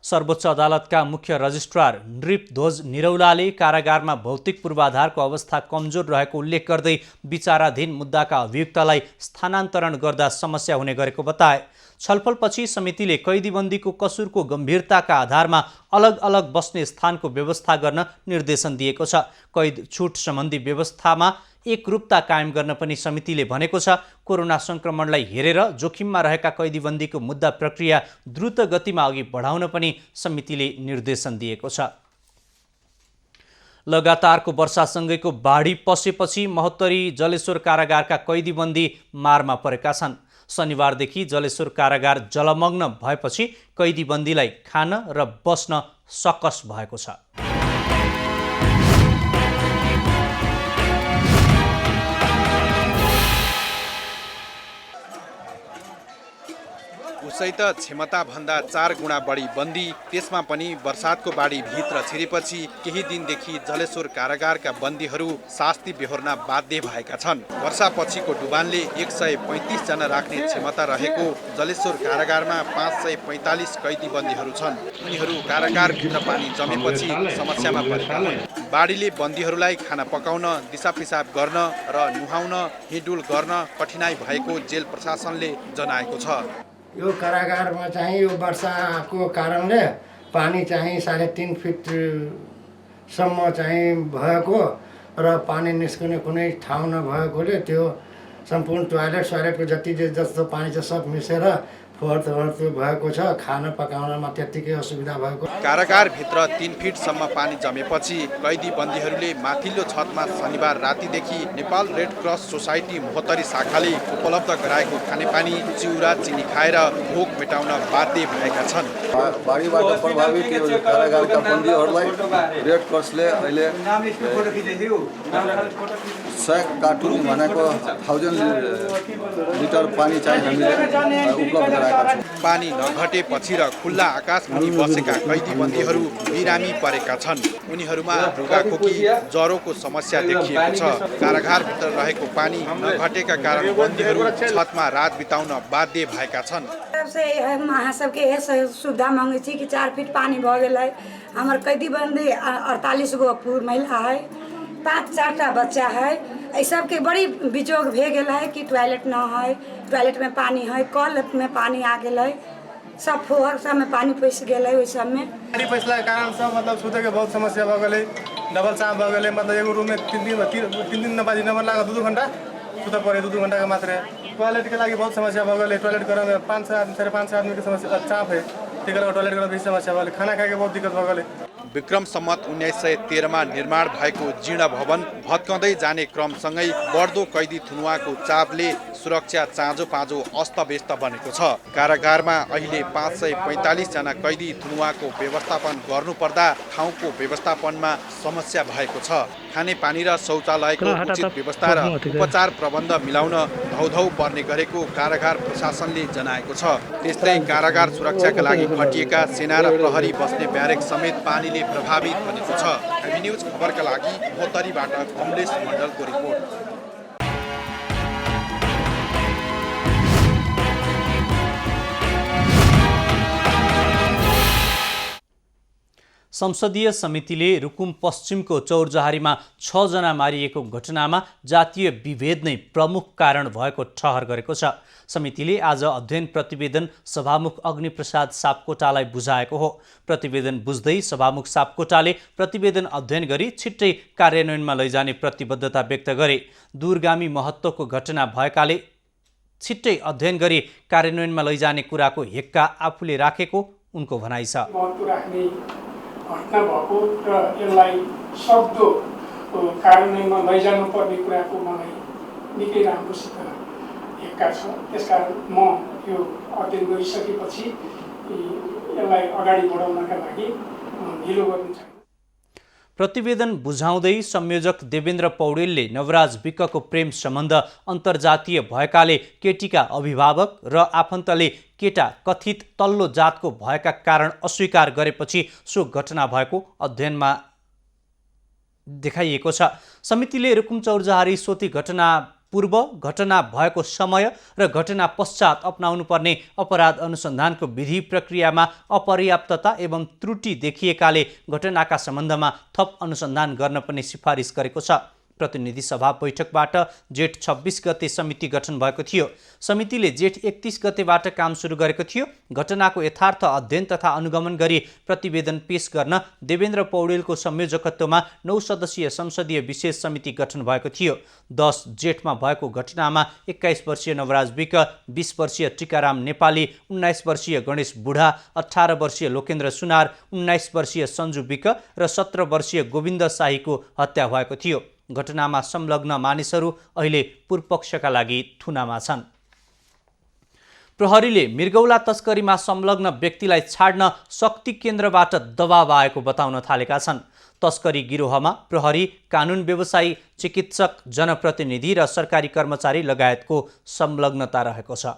सर्वोच्च अदालतका मुख्य रजिस्ट्रार नृपध्वज निरौलाले कारागारमा भौतिक पूर्वाधारको अवस्था कमजोर रहेको उल्लेख गर्दै विचाराधीन मुद्दाका अभियुक्तलाई स्थानान्तरण गर्दा समस्या हुने गरेको बताए। छलफलपछि समितिले कैदीबन्दीको कसुरको गम्भीरताका आधारमा अलग अलग बस्ने स्थानको व्यवस्था गर्न निर्देशन दिएको छ। कैद छुट सम्बन्धी व्यवस्थामा एकरूपता कायम गर्न पनि समितिले भनेको छ। कोरोना संक्रमणलाई हेरेर जोखिममा रहेका कैदीबन्दीको मुद्दा प्रक्रिया द्रुत गतिमा अघि बढाउन पनि समितिले निर्देशन दिएको छ। लगातारको वर्षासँगैको बाढी पसेपछि महोत्तरी जलेश्वर कारागारका कैदीबन्दी मारमा परेका छन्। शनिबारदेखि जलेश्वर कारागार जलमग्न भएपछि कैदीबन्दीलाई खान र बस्न सकस भएको छ। उसै त क्षमताभन्दा 4 गुणा बढी बन्दी, त्यसमा पनि वर्षातको बाढी भित्र छिरेपछि केही दिनदेखि जलेश्वर कारागारका बन्दीहरू शास्ति बेहोर्न बाध्य भएका छन्। वर्षापछिको डुबानले 135 जना राख्ने क्षमता रहेको जलेश्वर कारागारमा 545 कैदी बन्दीहरू छन्। उनीहरू कारागारभित्र पानी जमेपछि समस्यामा परेका हुन्। बाढीले बन्दीहरूलाई खाना पकाउन, दिसा पिसाब गर्न र नुहाउन, हिँडुल गर्न कठिनाई भएको जेल प्रशासनले जनाएको छ। यो कारागारमा चाहिँ यो वर्षाको कारणले पानी चाहिँ 3.5 फिटसम्म चाहिँ भएको र पानी निस्कने कुनै ठाउँ नभएकोले त्यो सम्पूर्ण टोयलेटको जस्तो पानी चाहिँ सब मिसेर फोहोर भएको छ। खाना पकाउनमा त्यत्तिकै असुविधा भएको। कारागारभित्र 3 फिटसम्म पानी जमेपछि कैदी बन्दीहरूले माथिल्लो छतमा शनिबार रातिदेखि Nepal red cross society Mahottari शाखाले उपलब्ध गराएको खानेपानी, चिउरा, चिनी खाएर भोक मेटाउन बाध्य भएका छन्। बाढीबाट प्रभावित कारागारका बन्दीहरूलाई रेड क्रसले अहिले 100 कार्टुन भनेको 1000 लिटर पानी चाहिँ हामीले उपलब्ध गराएका छौँ। पानी नघटेपछि र खुल्ला आकाशमुनि बसेका कैदी बन्दीहरू बिरामी परेका छन्। उनीहरूमा रुगाखोकी, ज्वरोको समस्या देखिएको छ। कारागारभित्र रहेको पानी नघटेका कारण बन्दीहरू छतमा रात बिताउन बाध्य भएका छन्। सबके सुविधा मांगे छी कि 4 फीट पानी भ गेलै। हमर कैदी बंदी 48 गो महिला है, 5-4टा बच्चा है। एहि सबके बड़ी बिजोग भे गेल है कि टॉयलेट न है, टॉयलेट में पानी है, कल में पानी आ गेल है, सब फोहर सब में पानी पैस गेल है। ओहि सब में पानी पैसला के कारण सब मतलब सुते के बहुत समस्या भ गेलै। डबल चाप भ गेलै, मतलब एगो रूम में 3 दिन नबाजी नंबर लाग 2 घंटा सुते पड़े, 2 घंटा के मात्र। टॉयलेट के लागि बहुत समस्या भ गेलै। टॉयलेट करे में 5 से 5.5 आदमी के समस्या चाप है, तेकर टॉयलेट करे में समस्या भ गेलै। खाना खाए के बहुत दिक्कत भ गेलै। विक्रम सम्मत 1913 मा निर्माण भएको जीर्ण भवन भत्काउँदै जाने क्रमसँगै बढ्दो कैदी थुनुवाको चापले सुरक्षा चाँजो पाँजो अस्तव्यस्त बनेको छ। कारागारमा अहिले 545 जना कैदी थुनुवाको व्यवस्थापन गर्नुपर्दा ठाउँको व्यवस्थापनमा समस्या भएको छ। खानेपानी र शौचालयको उचित व्यवस्था र उपचार प्रबन्ध मिलाउन धौधौ पर्ने गरेको कारागार प्रशासनले जनाएको छ। त्यस्तै कारागार सुरक्षाका लागि खटिएका सेना र प्रहरी बस्ने ब्यारेक समेत पानीले प्रभावित बनेको छ। एबी न्यूज खबरका लागि महोत्तरीबाट कमलेश मण्डलको रिपोर्ट। संसदीय समितिले रुकुम पश्चिमको चौरजहारीमा 6 जना मारिएको घटनामा जातीय विभेद नै प्रमुख कारण भएको ठहर गरेको छ। समितिले आज अध्ययन प्रतिवेदन सभामुख अग्निप्रसाद सापकोटालाई बुझाएको हो। प्रतिवेदन बुझ्दै सभामुख सापकोटाले प्रतिवेदन अध्ययन गरी छिट्टै कार्यान्वयनमा लैजाने प्रतिबद्धता व्यक्त गरे। दूरगामी महत्त्वको घटना भएकाले छिट्टै अध्ययन गरी कार्यान्वयनमा लैजाने कुराको हेक्का आफूले राखेको उनको भनाइ छ। घटना भएको र यसलाई सक्दो कार्यान्वयनमा लैजानु पर्ने कुराको मलाई निकै राम्रोसित हेक्का छ। त्यसकारण म यो अध्ययन गरिसकेपछि यसलाई अगाडि बढाउनका लागि ढिलो गर्नु छैन। प्रतिवेदन बुझाउँदै संयोजक देवेन्द्र पौडेलले नवराज विकको प्रेम सम्बन्ध अन्तर्जातीय भएकाले केटीका अभिभावक र आफन्तले केटा कथित तल्लो जातको भएका कारण अस्वीकार गरेपछि सो घटना भएको अध्ययनमा देखाइएको छ। समितिले रुकुम चौरजहारी सोती घटना पूर्व, घटना भएको समय र घटना पश्चात अपनाउनुपर्ने अपराध अनुसन्धानको विधि प्रक्रियामा अपर्याप्तता एवं त्रुटि देखिएकाले घटनाका सम्बन्धमा थप अनुसन्धान गर्न पनि सिफारिस गरेको छ। प्रतिनिधि सभा बैठकबाट जेठ 26 गते समिति गठन भएको थियो। समितिले जेठ 31 गतेबाट काम सुरु गरेको थियो। घटनाको यथार्थ अध्ययन तथा अनुगमन गरी प्रतिवेदन पेश गर्न देवेन्द्र पौडेलको संयोजकत्वमा 9 सदस्यीय संसदीय विशेष समिति गठन भएको थियो। 10 जेठमा भएको घटनामा 21 वर्षीय नवराज विक, 20 वर्षीय टिकाराम नेपाली, 19 वर्षीय गणेश बुढा, 18 वर्षीय लोकेन्द्र सुनार, 19 वर्षीय सञ्जु विक र 17 वर्षीय गोविन्द शाहीको हत्या भएको थियो। घटनामा संलग्न मानिसहरू अहिले पूर्वपक्षका लागि थुनामा छन्। प्रहरीले मृगौला तस्करीमा संलग्न व्यक्तिलाई छाड्न शक्ति केन्द्रबाट दबाव आएको बताउन थालेका छन्। तस्करी गिरोहमा प्रहरी, कानुन व्यवसायी, चिकित्सक, जनप्रतिनिधि र सरकारी कर्मचारी लगायतको संलग्नता रहेको छ।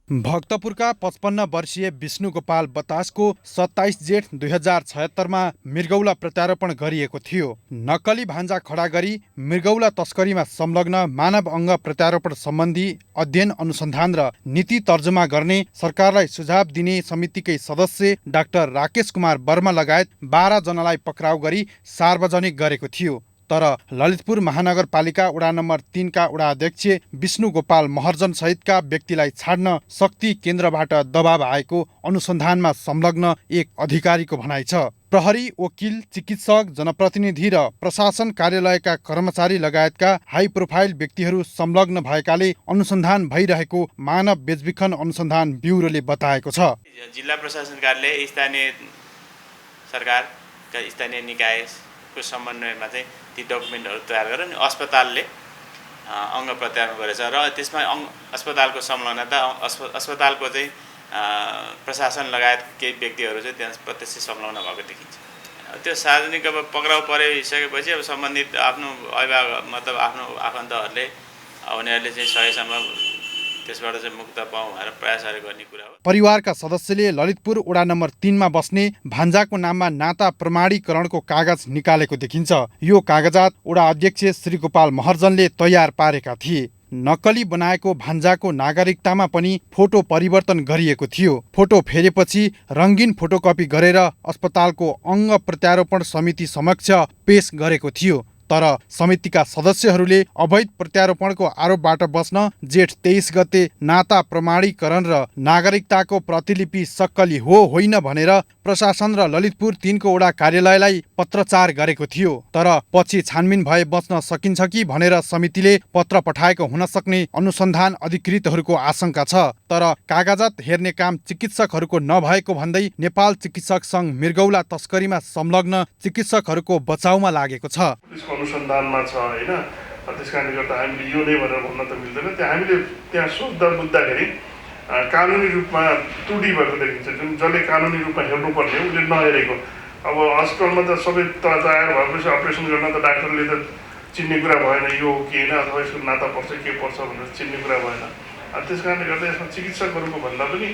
भक्तपुरका 55 वर्षीय विष्णु गोपाल बतासको 27 जेठ 2076 मा मृगौला प्रत्यारोपण गरिएको थियो। नक्कली भान्जा खडा गरी मृगौला तस्करीमा संलग्न मानव अङ्ग प्रत्यारोपण सम्बन्धी अध्ययन अनुसन्धान र नीति तर्जुमा गर्ने सरकारलाई सुझाव दिने समितिकै सदस्य डाक्टर राकेश कुमार वर्मा लगायत 12 जनालाई पक्राउ गरी सार्वजनिक गरेको थियो। तर ललितपुर महानगरपालिका वडा नम्बर 3 का वडा अध्यक्ष विष्णु गोपाल महर्जन सहितका व्यक्तिलाई छाड्न शक्ति केन्द्रबाट दबाव आएको अनुसन्धानमा संलग्न एक अधिकारीको भनाइ छ। प्रहरी, वकिल, चिकित्सक, जनप्रतिनिधि र प्रशासन कार्यालयका कर्मचारी लगायतका हाई प्रोफाइल व्यक्तिहरू संलग्न भएकाले अनुसन्धान भइरहेको मानव बेचबिखन अनुसन्धान ब्युरोले बताएको छ। जिल्ला प्रशासन कार्यालय, स्थानीय सरकारका स्थानीय निकायको समन्वयमा चाहिँ ती डकुमेन्टहरू तयार गरेर नि अस्पतालले अङ्ग प्रत्यारोपण गरेछ र त्यसमा अस्पतालको संलग्नता, अस्पतालको चाहिँ प्रशासन लगायत केही व्यक्तिहरू चाहिँ त्यहाँ प्रत्यक्ष संलग्न भएको देखिन्छ। त्यो सार्वजनिक अब पक्राउ परिसकेपछि अब सम्बन्धित आफ्नो अभिभावक मतलब आफ्नो आफन्तहरूले उनीहरूले चाहिँ सहीसँग त्यसबाट चाहिँ मुक्त पाऊँ भनेर प्रयासहरू गर्ने कुरा हो। परिवारका सदस्यले ललितपुर वडा नम्बर 3 मा बस्ने भान्जाको नाममा नाता प्रमाणीकरणको कागज निकालेको देखिन्छ। यो कागजात वडा अध्यक्ष श्री गोपाल महर्जनले तयार पारेका थिए। नक्कली बनाएको भान्जाको नागरिकतामा पनि फोटो परिवर्तन गरिएको थियो। फोटो फेरेपछि रङ्गीन फोटोकपी गरेर अस्पतालको अङ्ग प्रत्यारोपण समिति समक्ष पेश गरेको थियो। तर समितिका सदस्यहरूले अवैध प्रत्यारोपणको आरोपबाट बस्न जेठ 23 गते नाता प्रमाणीकरण र नागरिकताको प्रतिलिपि सक्कली हो होइन भनेर प्रशासन र ललितपुर 3 को वडा कार्यालयलाई पत्रचार गरेको थियो। तर पछि छानबिन भए बच्न सकिन्छ कि भनेर समितिले पत्र पठाएको हुन सक्ने अनुसन्धान अधिकृतहरूको आशंका छ। तर कागजात हेर्ने काम चिकित्सकहरूको नभएको भन्दै नेपाल चिकित्सक सङ्घ मृगौला तस्करीमा संलग्न चिकित्सकहरूको बचाउमा लागेको छ। अनुसन्धानमा छ होइन, त्यस कारणले गर्दा हामीले यो नै भनेर भन्न त मिल्दैन। त्यहाँ हामीले त्यहाँ सोध्दा बुझ्दाखेरि कानुनी रूपमा त्रुटि भएको देखिन्छ। जुन जसले कानुनी रूपमा हेर्नुपर्ने उसले नहेरेको। अब हस्पिटलमा त सबै तयार भएपछि अपरेसन गर्न त डाक्टरले त चिन्ने कुरा भएन यो हो कि होइन, अथवा यसको नाता पर्छ के पर्छ भनेर चिन्ने कुरा भएन। त्यस कारणले गर्दा यसमा चिकित्सकहरूको भन्दा पनि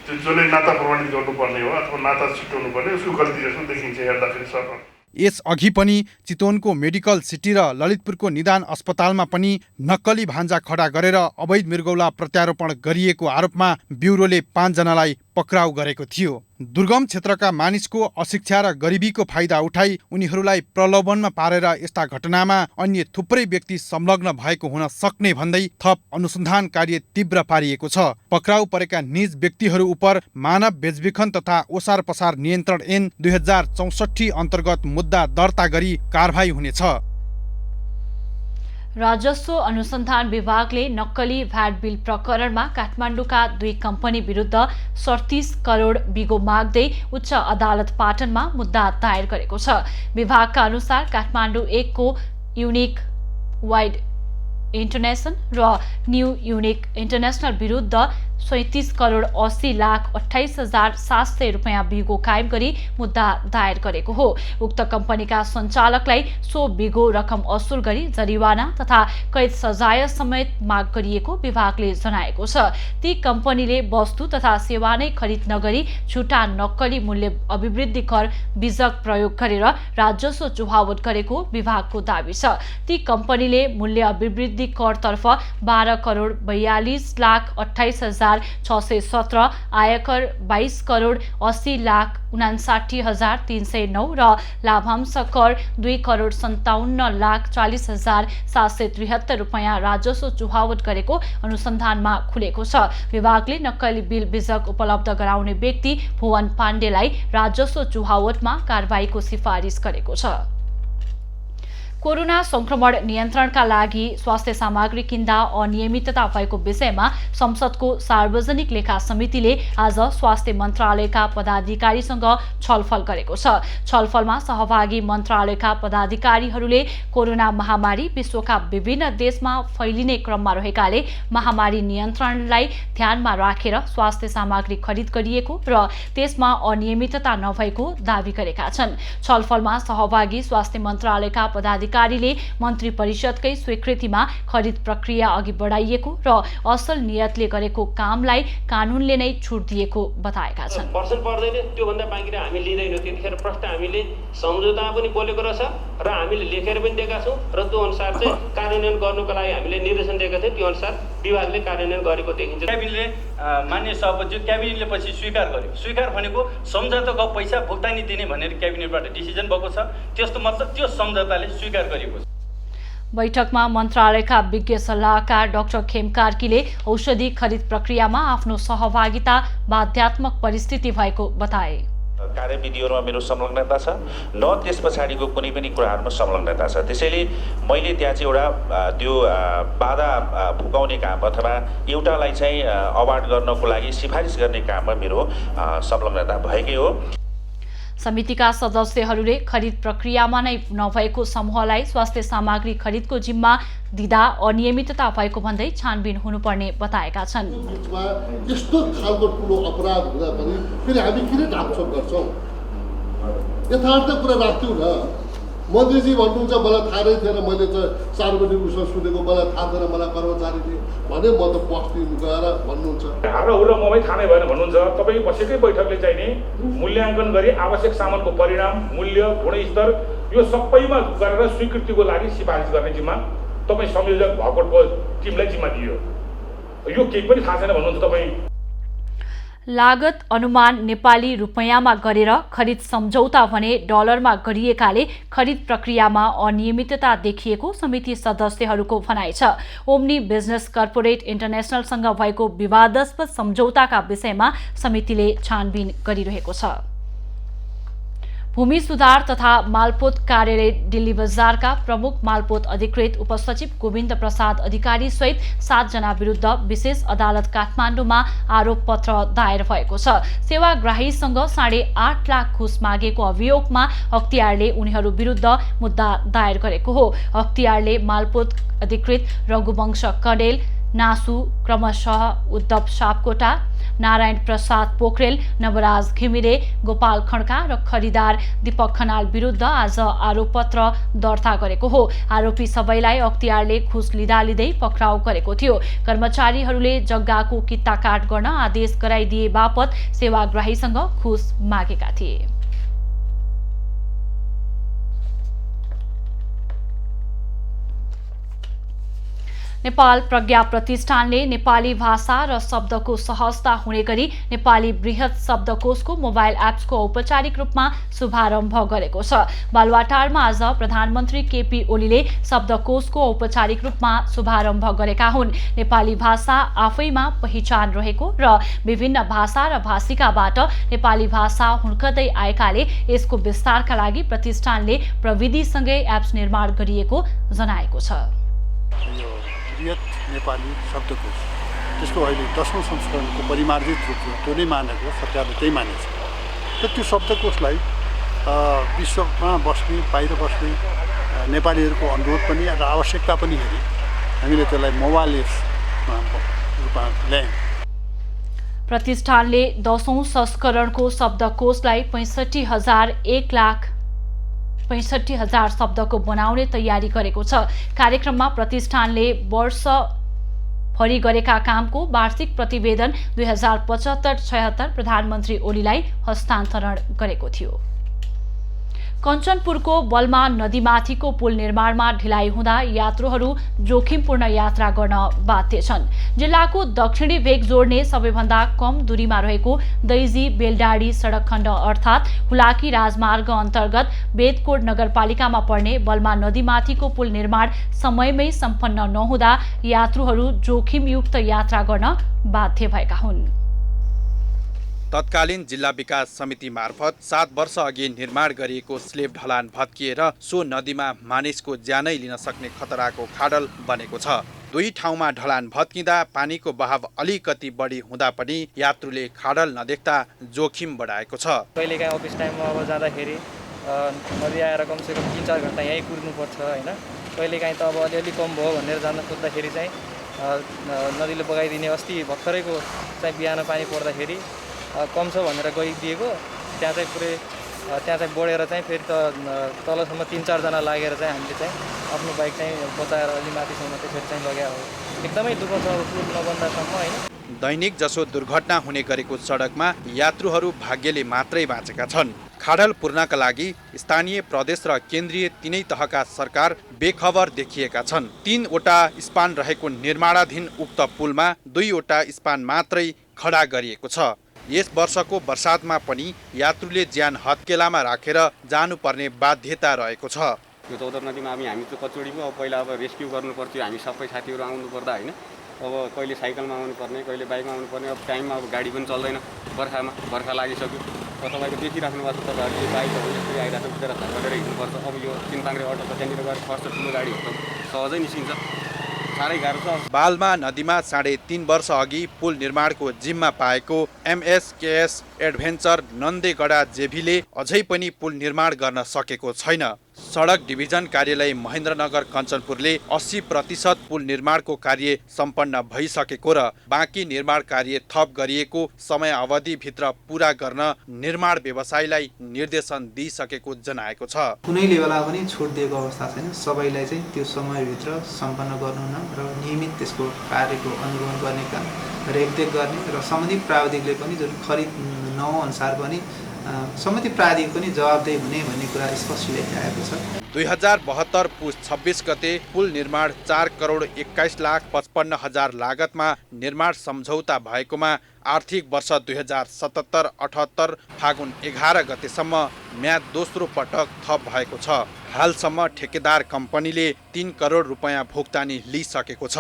जसले नाता प्रमाणित गर्नुपर्ने हो अथवा नाता छुट्याउनु पर्ने उसको गल्ती जस्तो देखिन्छ हेर्दाखेरि सर। यस अघि पनि चितवनको मेडिकल सिटी र ललितपुरको निदान अस्पतालमा पनि नक्कली भान्जा खडा गरेर अवैध मृगौला प्रत्यारोपण गरिएको आरोपमा ब्युरोले 5 जनालाई पक्राउ गरेको थियो। दुर्गम क्षेत्रका मानिसको अशिक्षा र गरिबीको फाइदा उठाई उनीहरूलाई प्रलोभनमा पारेर यस्ता घटनामा अन्य थुप्रै व्यक्ति संलग्न भएको हुन सक्ने भन्दै थप अनुसन्धान कार्य तीव्र पारिएको छ। पक्राउ परेका निज व्यक्तिहरू उप मानव बेचबिखन तथा ओसार पसार नियन्त्रण ऐन 2064 अन्तर्गत मुद्दा दर्ता गरी कारबाही हुनेछ। राजस्व अनुसन्धान विभागले नक्कली भ्याट बिल प्रकरणमा काठमाडौँका 2 कम्पनी विरुद्ध 37 करोड बिगो माग्दै उच्च अदालत पाटनमा मुद्दा दायर गरेको छ। विभागका अनुसार काठमाडौँ 1 को युनिक वाइड इन्टरनेसनल र न्यू युनिक इन्टरनेसनल विरुद्ध 37,80,28,700 रुपियाँ बिगो कायम गरी मुद्दा दायर गरेको हो। उक्त कम्पनीका सञ्चालकलाई सो बिगो रकम असुल गरी जरिवाना तथा कैद सजाय समेत माग गरिएको विभागले जनाएको छ। ती कम्पनीले वस्तु तथा सेवा नै खरिद नगरी छुटा नक्कली मूल्य अभिवृद्धि कर बीजक प्रयोग गरेर राजस्व चुहावट गरेको विभागको दाबी छ। ती कम्पनीले मूल्य अभिवृद्धि करतर्फ 12,42,28,617, आयकर 22,80,59,309 र लाभांश कर 2,57,40,773 रुपियाँ राजस्व चुहावट गरेको अनुसन्धानमा खुलेको छ। विभागले नक्कली बिल बीजक उपलब्ध गराउने व्यक्ति भुवन पाण्डेलाई राजस्व चुहावटमा कारबाहीको सिफारिस गरेको छ। कोरोना संक्रमण नियन्त्रणका लागि स्वास्थ्य सामग्री किन्दा अनियमितता भएको विषयमा संसदको सार्वजनिक लेखा समितिले आज स्वास्थ्य मन्त्रालयका पदाधिकारीसँग छलफल गरेको छ। छलफलमा सहभागी मन्त्रालयका पदाधिकारीहरूले कोरोना महामारी विश्वका विभिन्न देशमा फैलिने क्रममा रहेकाले महामारी नियन्त्रणलाई ध्यानमा राखेर स्वास्थ्य सामग्री खरिद गरिएको र त्यसमा अनियमितता नभएको दावी गरेका छन्। छलफलमा सहभागी स्वास्थ्य मन्त्रालयका पदाधिकारीले मन्त्री परिषदकै स्वीकृतिमा खरिद प्रक्रिया अघि बढाइएको र असल नियतले गरेको कामलाई कानुनले नै छुट दिएको बताएका छन्। पर्सन पर्दैन त्योभन्दा बाँकी हामी लिँदैनौँ। त्यतिखेर प्रश्न हामीले सम्झौतामा पनि बोलेको रहेछ र हामीले लेखेर पनि दिएका छौँ र त्यो अनुसार चाहिँ कार्यान्वयन गर्नुको लागि हामीले निर्देशन दिएका थियौँ। त्यो अनुसार विभागले कार्यान्वयन गरेको देखिन्छ। क्याबिनेटले मान्य सभापति क्याबिनेटले पछि स्वीकार गर्यो। स्वीकार भनेको सम्झौताको पैसा भुक्तानी दिने भनेर क्याबिनेटबाट डिसिजन भएको छ। त्यस्तो मतलब त्यो सम्झौताले स्वीकार गरिएको छ। बैठकमा मन्त्रालयका विज्ञ सल्लाहकार डाक्टर खेम कार्कीले औषधि खरिद प्रक्रियामा आफ्नो सहभागिता बाध्यात्मक परिस्थिति भएको बताए। कार्यविधिहरूमा मेरो संलग्नता छ, न त्यस पछाडिको कुनै पनि कुराहरूमा संलग्नता छ। त्यसैले मैले त्यहाँ चाहिँ एउटा त्यो बाधा फुकाउने काम अथवा एउटालाई चाहिँ अवार्ड गर्नको लागि सिफारिस गर्ने काममा मेरो संलग्नता भएकै हो। समितिका सदस्यहरूले खरिद प्रक्रियामा नै नभएको समूहलाई स्वास्थ्य सामग्री खरिदको जिम्मा दिँदा अनियमितता भएको भन्दै छानबिन हुनुपर्ने बताएका छन्। यस्तो खालको ठुलो अपराध हुँदा पनि फेरि हामी किन ढाकछोप गर्छौँ? यथार्थ कुरा राख्थ्यौँ न। मन्त्रीजी भन्नुहुन्छ मलाई थाहा नै थिएन, मैले चाहिँ सार्वजनिक उसमा सुनेको मलाई थाहा थिएन, मलाई कर्मचारीले भने म त बस्ती गएर भन्नुहुन्छ। हाम्रो हुल ममै थाहा नै भएन भन्नुहुन्छ। तपाईँ बसेकै बैठकले चाहिँ नि मूल्याङ्कन गरी आवश्यक सामानको परिणाम, मूल्य, गुणस्तर यो सबैमा गरेर स्वीकृतिको लागि सिफारिस गर्ने जिम्मा तपाईँ संयोजक भएको टिमलाई जिम्मा दियो। यो केही पनि थाहा छैन भन्नुहुन्छ तपाईँ। लागत अनुमान नेपाली रुपैयाँमा गरेर खरिद सम्झौता भने डलरमा गरिएकाले खरिद प्रक्रियामा अनियमितता देखिएको समिति सदस्यहरूको भनाइ छ। ओम्नी बिजनेस कर्पोरेट इन्टरनेसनलसँग भएको विवादास्पद सम्झौताका विषयमा समितिले छानबिन गरिरहेको छ। भूमि सुधार तथा मालपोत कार्यालय दिल्ली बजारका प्रमुख मालपोत अधिकृत उपसचिव गोविन्द प्रसाद अधिकारी सहित 7 जना विरुद्ध विशेष अदालत काठमाडौँमा आरोप पत्र दायर भएको छ। सेवाग्राहीसँग 8.5 लाख घुस मागेको अभियोगमा अख्तियारले उनीहरू विरुद्ध मुद्दा दायर गरेको हो। अख्तियारले मालपोत अधिकृत रघुवंश कडेल, नासु क्रमशः उद्धव सापकोटा, नारायण प्रसाद पोखरेल, नवराज घिमिरे, गोपाल खड्का र खरिदार दीपक खनाल विरुद्ध आज आरोपपत्र दर्ता गरेको हो। आरोपी सबैलाई अख्तियारले घुस लिँदै पक्राउ गरेको थियो। कर्मचारीहरूले जग्गाको कित्ताकाट गर्न आदेश गराइदिए बापत सेवाग्राहीसँग घुस मागेका थिए। नेपाल प्रज्ञा प्रतिष्ठानले नेपाली भाषा र शब्दको सहजता हुने गरी नेपाली बृहत शब्दकोशको मोबाइल एप्सको औपचारिक रूपमा शुभारम्भ गरेको छ। बालुवाटारमा आज प्रधानमन्त्री केपी ओलीले शब्दकोशको औपचारिक रूपमा शुभारम्भ गरेका हुन्। नेपाली भाषा आफैमा पहिचान रहेको र विभिन्न भाषा र भाषिकाबाट नेपाली भाषा हुर्कदै आएकाले यसको विस्तारका लागि प्रतिष्ठानले प्रविधिसँगै एप्स निर्माण गरिएको जनाएको छ। बृहत नेपाली शब्दकोश त्यसको अहिले 10औं संस्करणको परिमार्जित रूप त्यो नै मानेको सरकारले त्यही मानेछ। र त्यो शब्दकोशलाई विश्वमा बस्ने बाहिर बस्ने नेपालीहरूको अनुरोध पनि र आवश्यकता पनि हेरी हामीले त्यसलाई मोबाइल एप्स रूपमा ल्यायौँ। प्रतिष्ठानले 10औं संस्करणको शब्दकोशलाई 65,000 शब्दको बनाउने तयारी गरेको छ। कार्यक्रममा प्रतिष्ठानले वर्षभरि गरेका कामको वार्षिक प्रतिवेदन 2075-76 प्रधानमन्त्री ओलीलाई हस्तान्तरण गरेको थियो। कञ्चनपुरको बलमा नदीमाथिको पुल निर्माणमा ढिलाइ हुँदा यात्रुहरू जोखिमपूर्ण यात्रा गर्न बाध्य छन्। जिल्लाको दक्षिणी भेग जोड्ने सबैभन्दा कम दूरीमा रहेको दैजी बेलडाडी सडक खण्ड अर्थात् हुलाकी राजमार्ग अन्तर्गत बेदकोट नगरपालिकामा पर्ने बलमा नदीमाथिको पुल निर्माण समयमै सम्पन्न नहुँदा यात्रुहरू जोखिमयुक्त यात्रा गर्न बाध्य भएका हुन्। तत्कालीन जिल्ला विकास समिति मार्फत 7 वर्ष अघि निर्माण गरिएको स्लेब ढलान भत्किएर सो नदीमा मानिसको ज्यानै लिन सक्ने खतराको खाडल बनेको छ। दुई ठाउँमा ढलान भत्किँदा पानीको बहाव अलिकति बढी हुँदा पनि यात्रुले खाडल नदेख्दा जोखिम बढाएको छ। कहिलेकाहीँ अफिस टाइममा अब जाँदाखेरि नदी आएर कमसेकम 3-4 घन्टा यहीँ कुर्नुपर्छ होइन। कहिलेकाहीँ त अब अलिअलि कम भयो भनेर जान खोज्दाखेरि चाहिँ नदीले बगाइदिने। अस्ति भर्खरैको चाहिँ बिहान पानी पर्दाखेरि कम छ भनेर गइदिएको, त्यहाँ चाहिँ बढेर चाहिँ फेरि त तलसम्म 3-4 जना लागेर चाहिँ हामीले चाहिँ आफ्नो बाइक चाहिँ बचाएर अलि माथिसम्म त्यसरी चाहिँ लग्यो। एकदमै दुःख छ पुल नबन्दासम्म होइन। दैनिक जसो दुर्घटना हुने गरेको सडकमा यात्रुहरू भाग्यले मात्रै बाँचेका छन्। खाडल पूर्णका लागि स्थानीय प्रदेश र केन्द्रीय तीनै तहका सरकार बेखबर देखिएका छन्। 3वटा स्पान रहेको निर्माणाधीन उक्त पुलमा 2वटा स्पान मात्रै खडा गरिएको छ। यस वर्षको बर्सातमा पनि यात्रुले ज्यान हत्केलामा राखेर जानुपर्ने बाध्यता रहेको छ। यो चौधर नदीमा हामी त कचोडीमा पहिला अब रेस्क्यु गर्नु पर्थ्यो, हामी सबै साथीहरू आउनु पर्दा होइन। अब कहिले साइकलमा आउनुपर्ने, कहिले बाइकमा आउनुपर्ने। अब टाइममा अब गाडी पनि चल्दैन, बर्खा लागिसक्यो। तपाईँको देखिराख्नु भएको छ तपाईँहरूले बाइकहरू यस्तै आइरहेको छ, रस्ता गरेर हिँड्नुपर्छ। अब यो तिनपाङ्रे अटो त त्यहाँनिर गएर फर्स्ट ठुलो गाडी हो त सहजै निस्किन्छ, साह्रै गाह्रो छ। बालमा नदीमा 3.5 वर्ष अघि पुल निर्माणको जिम्मा पाएको MSKS एडभेन्चर नन्देगडा जेभीले अझै पनि पुल निर्माण गर्न सकेको छैन। सडक डिभिजन कार्यालय महेन्द्रनगर कञ्चनपुरले 80% पुल निर्माणको कार्य सम्पन्न भइसकेको र बाँकी निर्माण कार्य थप गरिएको समय अवधिभित्र पुरा गर्न निर्माण व्यवसायीलाई निर्देशन दिइसकेको जनाएको छ। कुनै लेभलमा पनि छुट दिएको अवस्था छैन। सबैलाई चाहिँ त्यो समयभित्र सम्पन्न गर्नु हुन र नियमित त्यसको कार्यको अनुगमन गर्ने काम रेखदेख गर्ने र सम्बन्धित प्राविधिकले पनि जुन खरिद नअनुसार पनि सम्बन्धित प्राधिकरण पनि जवाबदेही हुने भन्ने कुरा स्पष्ट लेखिएको छ। 2072 पुस 26 गते पुल निर्माण 4,21,55,000 लागतमा निर्माण सम्झौता भएकोमा आर्थिक वर्ष 2077-78 फागुन 11 गतेसम्म म्याद दोस्रो पटक थप भएको छ। हालसम्म ठेकेदार कम्पनीले 3 करोड रुपैयाँ भुक्तानी लिइसकेको छ।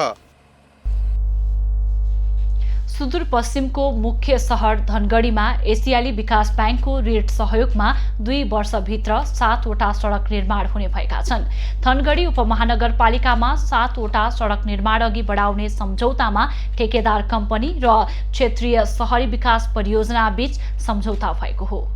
सुदूरपश्चिमको मुख्य सहर धनगढीमा एसियाली विकास ब्याङ्कको ऋण सहयोगमा 2 वर्षभित्र 7वटा सडक निर्माण हुने भएका छन्। धनगढी उपमहानगरपालिकामा 7वटा सडक निर्माण अघि बढाउने सम्झौतामा ठेकेदार कम्पनी र क्षेत्रीय सहरी विकास परियोजना बीच सम्झौता भएको हो।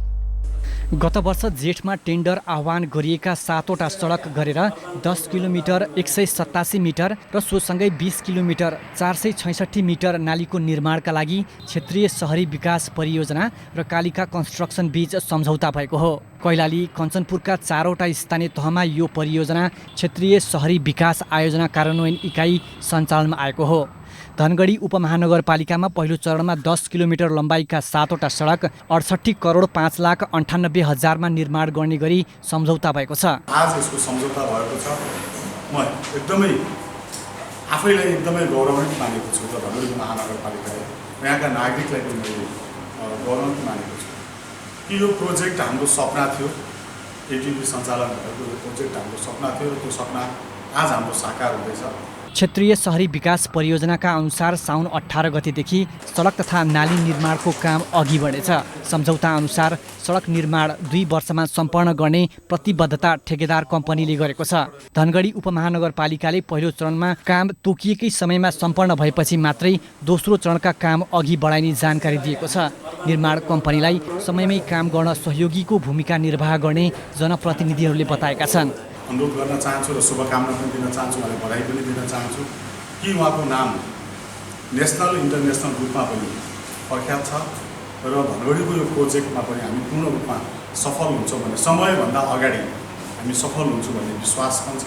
गत वर्ष जेठमा टेन्डर आह्वान गरिएका 7वटा सडक गरेर 10 किलोमिटर 187 मिटर र सोसँगै 20 किलोमिटर 466 मिटर नालीको निर्माणका लागि क्षेत्रीय सहरी विकास परियोजना र कालिका कन्स्ट्रक्सन बीच सम्झौता भएको हो। कैलाली कञ्चनपुरका 4वटा स्थानीय तहमा यो परियोजना क्षेत्रीय सहरी विकास आयोजना कार्यान्वयन इकाइ सञ्चालनमा आएको हो। धनगढी उपमहानगरपालिकामा पहिलो चरणमा 10 किलोमिटर लम्बाइका 7वटा सडक 68 करोड 5,98,000मा निर्माण गर्ने गरी सम्झौता भएको छ। आज यसको सम्झौता भएको छ। म एकदमै आफैलाई एकदमै गौरवान्वित मानेको छु र धनगढी महानगरपालिकाले यहाँका नागरिकलाई पनि मैले गौरवान्वित मानेको छु कि यो प्रोजेक्ट हाम्रो सपना थियो। एटिपी सञ्चालन भएको यो प्रोजेक्ट हाम्रो सपना थियो र त्यो सपना आज हाम्रो साकार हुँदैछ। क्षेत्रीय सहरी विकास परियोजनाका अनुसार साउन 18 गतेदेखि सडक तथा नाली निर्माणको काम अघि बढेछ। सम्झौता अनुसार सडक निर्माण 2 वर्षमा सम्पन्न गर्ने प्रतिबद्धता ठेकेदार कम्पनीले गरेको छ। धनगढी उपमहानगरपालिकाले पहिलो चरणमा काम तोकिएकै समयमा सम्पन्न भएपछि मात्रै दोस्रो चरणका काम अघि बढाइने जानकारी दिएको छ। निर्माण कम्पनीलाई समयमै काम गर्न सहयोगीको भूमिका निर्वाह गर्ने जनप्रतिनिधिहरूले बताएका छन्। अनुरोध गर्न चाहन्छु र शुभकामना पनि दिन चाहन्छु, मलाई बधाई पनि दिन चाहन्छु कि उहाँको नाम नेसनल इन्टरनेसनल रूपमा पनि प्रख्यात छ र धनगढीको यो प्रोजेक्टमा पनि हामी पूर्ण रूपमा सफल हुन्छौँ भने समयभन्दा अगाडि हामी सफल हुन्छौँ भन्ने विश्वास पनि छ।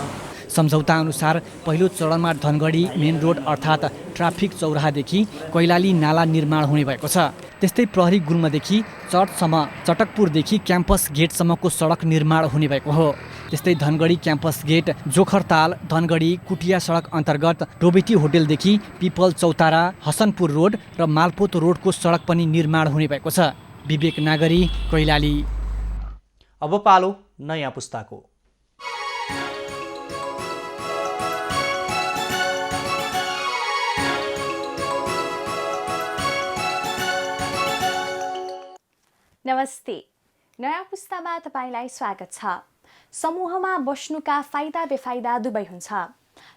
सम्झौता अनुसार पहिलो चरणमा धनगढी मेन रोड अर्थात् ट्राफिक चौराहादेखि कैलाली नाला निर्माण हुने भएको छ। त्यस्तै प्रहरी गुल्मदेखि चर्चसम्म, चटकपुरदेखि क्याम्पस गेटसम्मको सडक निर्माण हुने भएको हो। त्यस्तै धनगढी क्याम्पस गेट, जोखरताल, धनगढी कुटिया सडक अन्तर्गत रोबेटी होटेलदेखि पिपल चौतारा, हसनपुर रोड र मालपोत रोडको सडक पनि निर्माण हुने भएको छ। विवेक नागरी, कैलाली। अब पालो नयाँ पुस्ताको। नमस्ते, नयाँ पुस्तामा तपाईलाई स्वागत छ। समूहमा बस्नुका फाइदा बेफाइदा दुवै हुन्छ।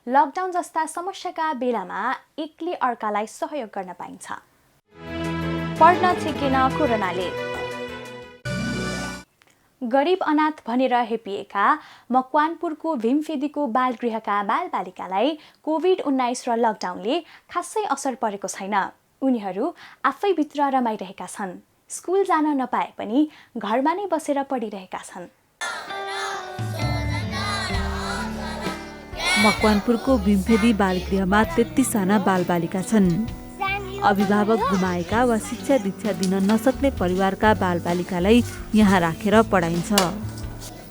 लकडाउन जस्ता समस्याका बेलामा एकले अर्कालाई सहयोग गर्न पाइन्छ। पढ्न छेकेन कोरोनाले। गरिब अनाथ भनेर हेपिएका मकवानपुरको भीमफेदीको बालगृहका बालबालिकालाई कोभिड-19 र लकडाउनले खासै असर परेको छैन। उनीहरू आफैभित्र रमाइरहेका छन्। स्कुल जान नपाए पनि घरमा नै बसेर पढिरहेका छन्। मकवानपुरको भीमफेदी बालगृहमा 33 जना बालबालिका छन्। अभिभावक गुमाएका वा शिक्षा दीक्षा दिन नसक्ने परिवारका बालबालिकालाई यहाँ राखेर पढाइन्छ।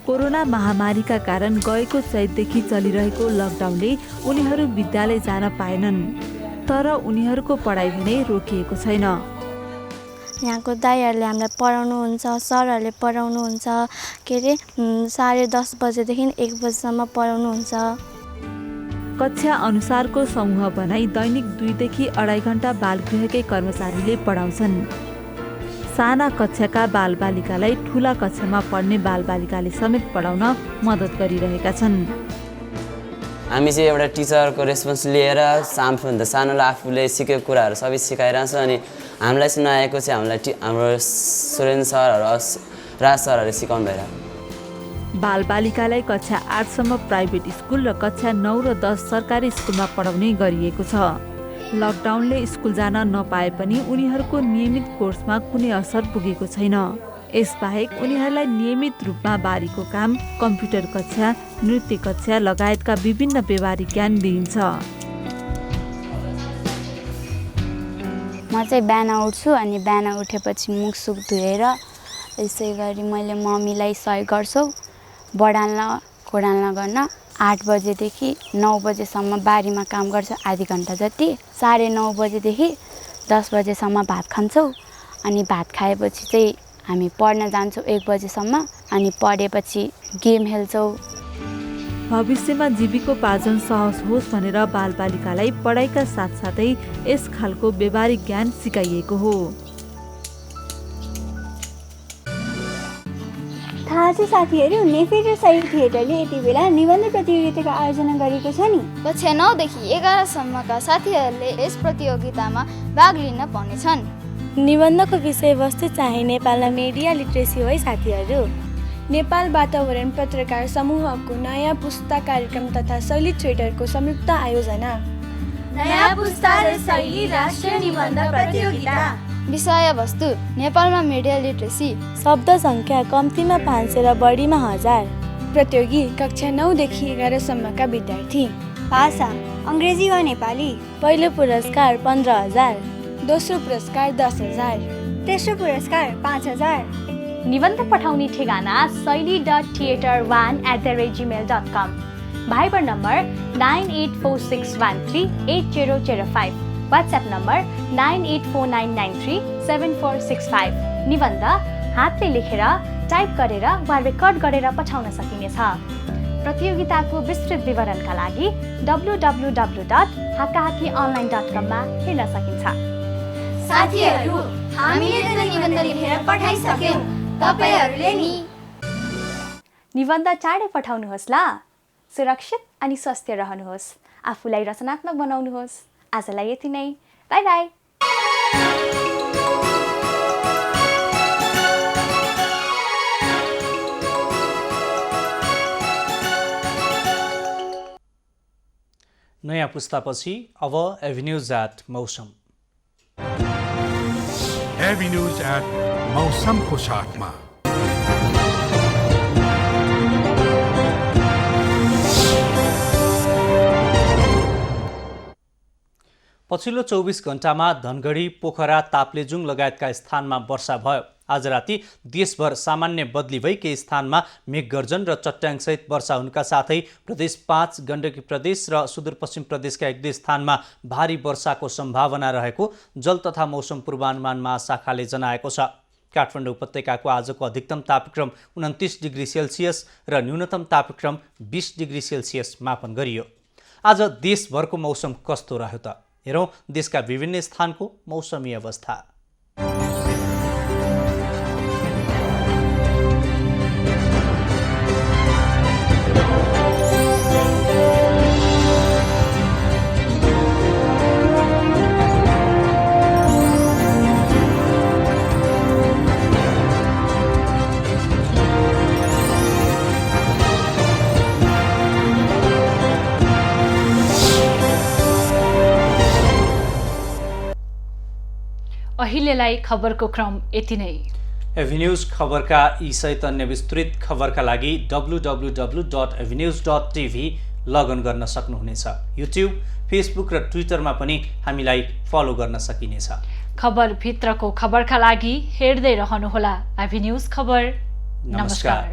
कोरोना महामारीका कारण गएको चैतदेखि चलिरहेको लकडाउनले उनीहरू विद्यालय जान पाएनन्, तर उनीहरूको पढाइ भने रोकिएको छैन। यहाँको दाइहरूले हामीलाई पढाउनुहुन्छ, सरहरूले पढाउनुहुन्छ। के अरे 10:30 बजेदेखि 1 बजेसम्म पढाउनुहुन्छ। कक्षा अनुसारको समूह बनाई दैनिक 2 देखि 2.5 घण्टा बालगृहकै कर्मचारीले पढाउँछन्। साना कक्षाका बालबालिकालाई ठुला कक्षामा पढ्ने बालबालिकाले समेत पढाउन मद्दत गरिरहेका छन्। हामी चाहिँ एउटा टिचरको रेस्पोन्स लिएर सानोभन्दा सानोलाई आफूले सिकेको कुराहरू सबै सिकाइरहन्छ। अनि हामीलाई चाहिँ नआएको चाहिँ हाम्रो सुरेन सरहरू, राज सरहरूले सिकाउनु भइरहेको। बालबालिकालाई कक्षा 8सम्म प्राइभेट स्कुल र कक्षा 9 र 10 सरकारी स्कुलमा पढाउने गरिएको छ। लकडाउनले स्कुल जान नपाए पनि उनीहरूको नियमित कोर्समा कुनै असर पुगेको छैन। यसबाहेक उनीहरूलाई नियमित रूपमा बारीको काम, कम्प्युटर कक्षा, नृत्य कक्षा लगायतका विभिन्न व्यवहारिक ज्ञान दिइन्छ। म चाहिँ बिहान उठ्छु अनि बिहान उठेपछि मुखसुख धोएर यसै गरी मैले मम्मीलाई सहयोग गर्छु बढाल्न खोडाल्न गर्न। 8 बजेदेखि 9 बजेसम्म बारीमा काम गर्छु, आधी घन्टा जति। 9:30 बजेदेखि 10 बजेसम्म भात खान्छौँ। अनि भात खाएपछि चाहिँ हामी पढ्न जान्छौँ 1 बजेसम्म। अनि पढेपछि गेम खेल्छौँ। भविष्यमा जीविकोपार्जन सहज होस् भनेर बालबालिकालाई पढाइका साथसाथै यस खालको व्यवहारिक ज्ञान सिकाइएको हो। थाहा छ साथीहरू, नेफेड र साइड थिएटरले यति बेला निबन्ध प्रतियोगिताको आयोजना गरेको छ नि। कक्षा 9 देखि 11 सम्मका साथीहरूले यस प्रतियोगितामा भाग लिन पाउनेछन्। निबन्धको विषयवस्तु चाहिँ नेपालमा मिडिया लिट्रेसी हो है साथीहरू। नेपाल वातावरण पत्रकार समूहको नयाँ पुस्ता कार्यक्रम तथा शैली थिएटरको संयुक्त आयोजना। नयाँ पुस्ता र शैली राष्ट्रिय निबन्ध प्रतियोगिता। विषयवस्तु नेपालमा मिडिया लिट्रेसी। शब्द सङ्ख्या कम्तीमा 500 र बढीमा 1000। प्रतियोगी कक्षा 9 देखि 11 सम्मका विद्यार्थी। भाषा अङ्ग्रेजी वा नेपाली। पहिलो पुरस्कार 15,000, दोस्रो पुरस्कार 10,000, तेस्रो पुरस्कार 5,000। निबन्ध पठाउने ठेगाना shaili.theater1@gmail.com। Viber number 9846138005। WhatsApp number 9849937465। निबन्ध हातले लेखेर, टाइप गरेर वा रेकर्ड गरेर पठाउन सकिनेछ। प्रतियोगिताको विस्तृत विवरणका लागि www.hakahakionline.com मा हेर्न सकिन्छ। साथीहरू, हामीले त निबन्ध लेखेर पठाइसक्यौं, तपाईहरुले नि निबन्ध चाँडै पठाउनुहोस् ल। सुरक्षित अनि स्वस्थ रहनुहोस्, आफूलाई रचनात्मक बनाउनुहोस्। आजलाई यति नै, बाई बाई। नयाँ पुस्तापछि अब एभिन्यूज एट मौसम। एभिन्यूज एट मौसमको साथमा। पछिल्लो 24 घण्टामा धनगढी, पोखरा, ताप्लेजुङ लगायतका स्थानमा वर्षा भयो। आज राति देशभर सामान्य बदली भई केही स्थानमा मेघगर्जन र चट्याङसहित वर्षा हुनुका साथै प्रदेश 5, गण्डकी प्रदेश र सुदूरपश्चिम प्रदेशका 1-2 स्थानमा भारी वर्षाको सम्भावना रहेको जल तथा मौसम पूर्वानुमान महाशाखाले जनाएको छ। काठमाडौँ उपत्यकाको आजको अधिकतम तापक्रम 29 डिग्री सेल्सियस र न्यूनतम तापक्रम 20 डिग्री सेल्सियस मापन गरियो। आज देशभरको मौसम कस्तो रह्यो त? हेरौँ देशका विभिन्न स्थानको मौसमी अवस्था। अहिलेलाई खबरको क्रम यति नै। एभिन्यूज खबरका यी सहित अन्य विस्तृत खबरका लागि www.avenews.tv लगइन गर्न सक्नुहुनेछ। युट्युब, फेसबुक र ट्विटरमा पनि हामीलाई फलो गर्न सकिनेछ। खबरभित्रको खबरका लागि हेर्दै रहनुहोला एभिन्यूज खबर। नमस्कार।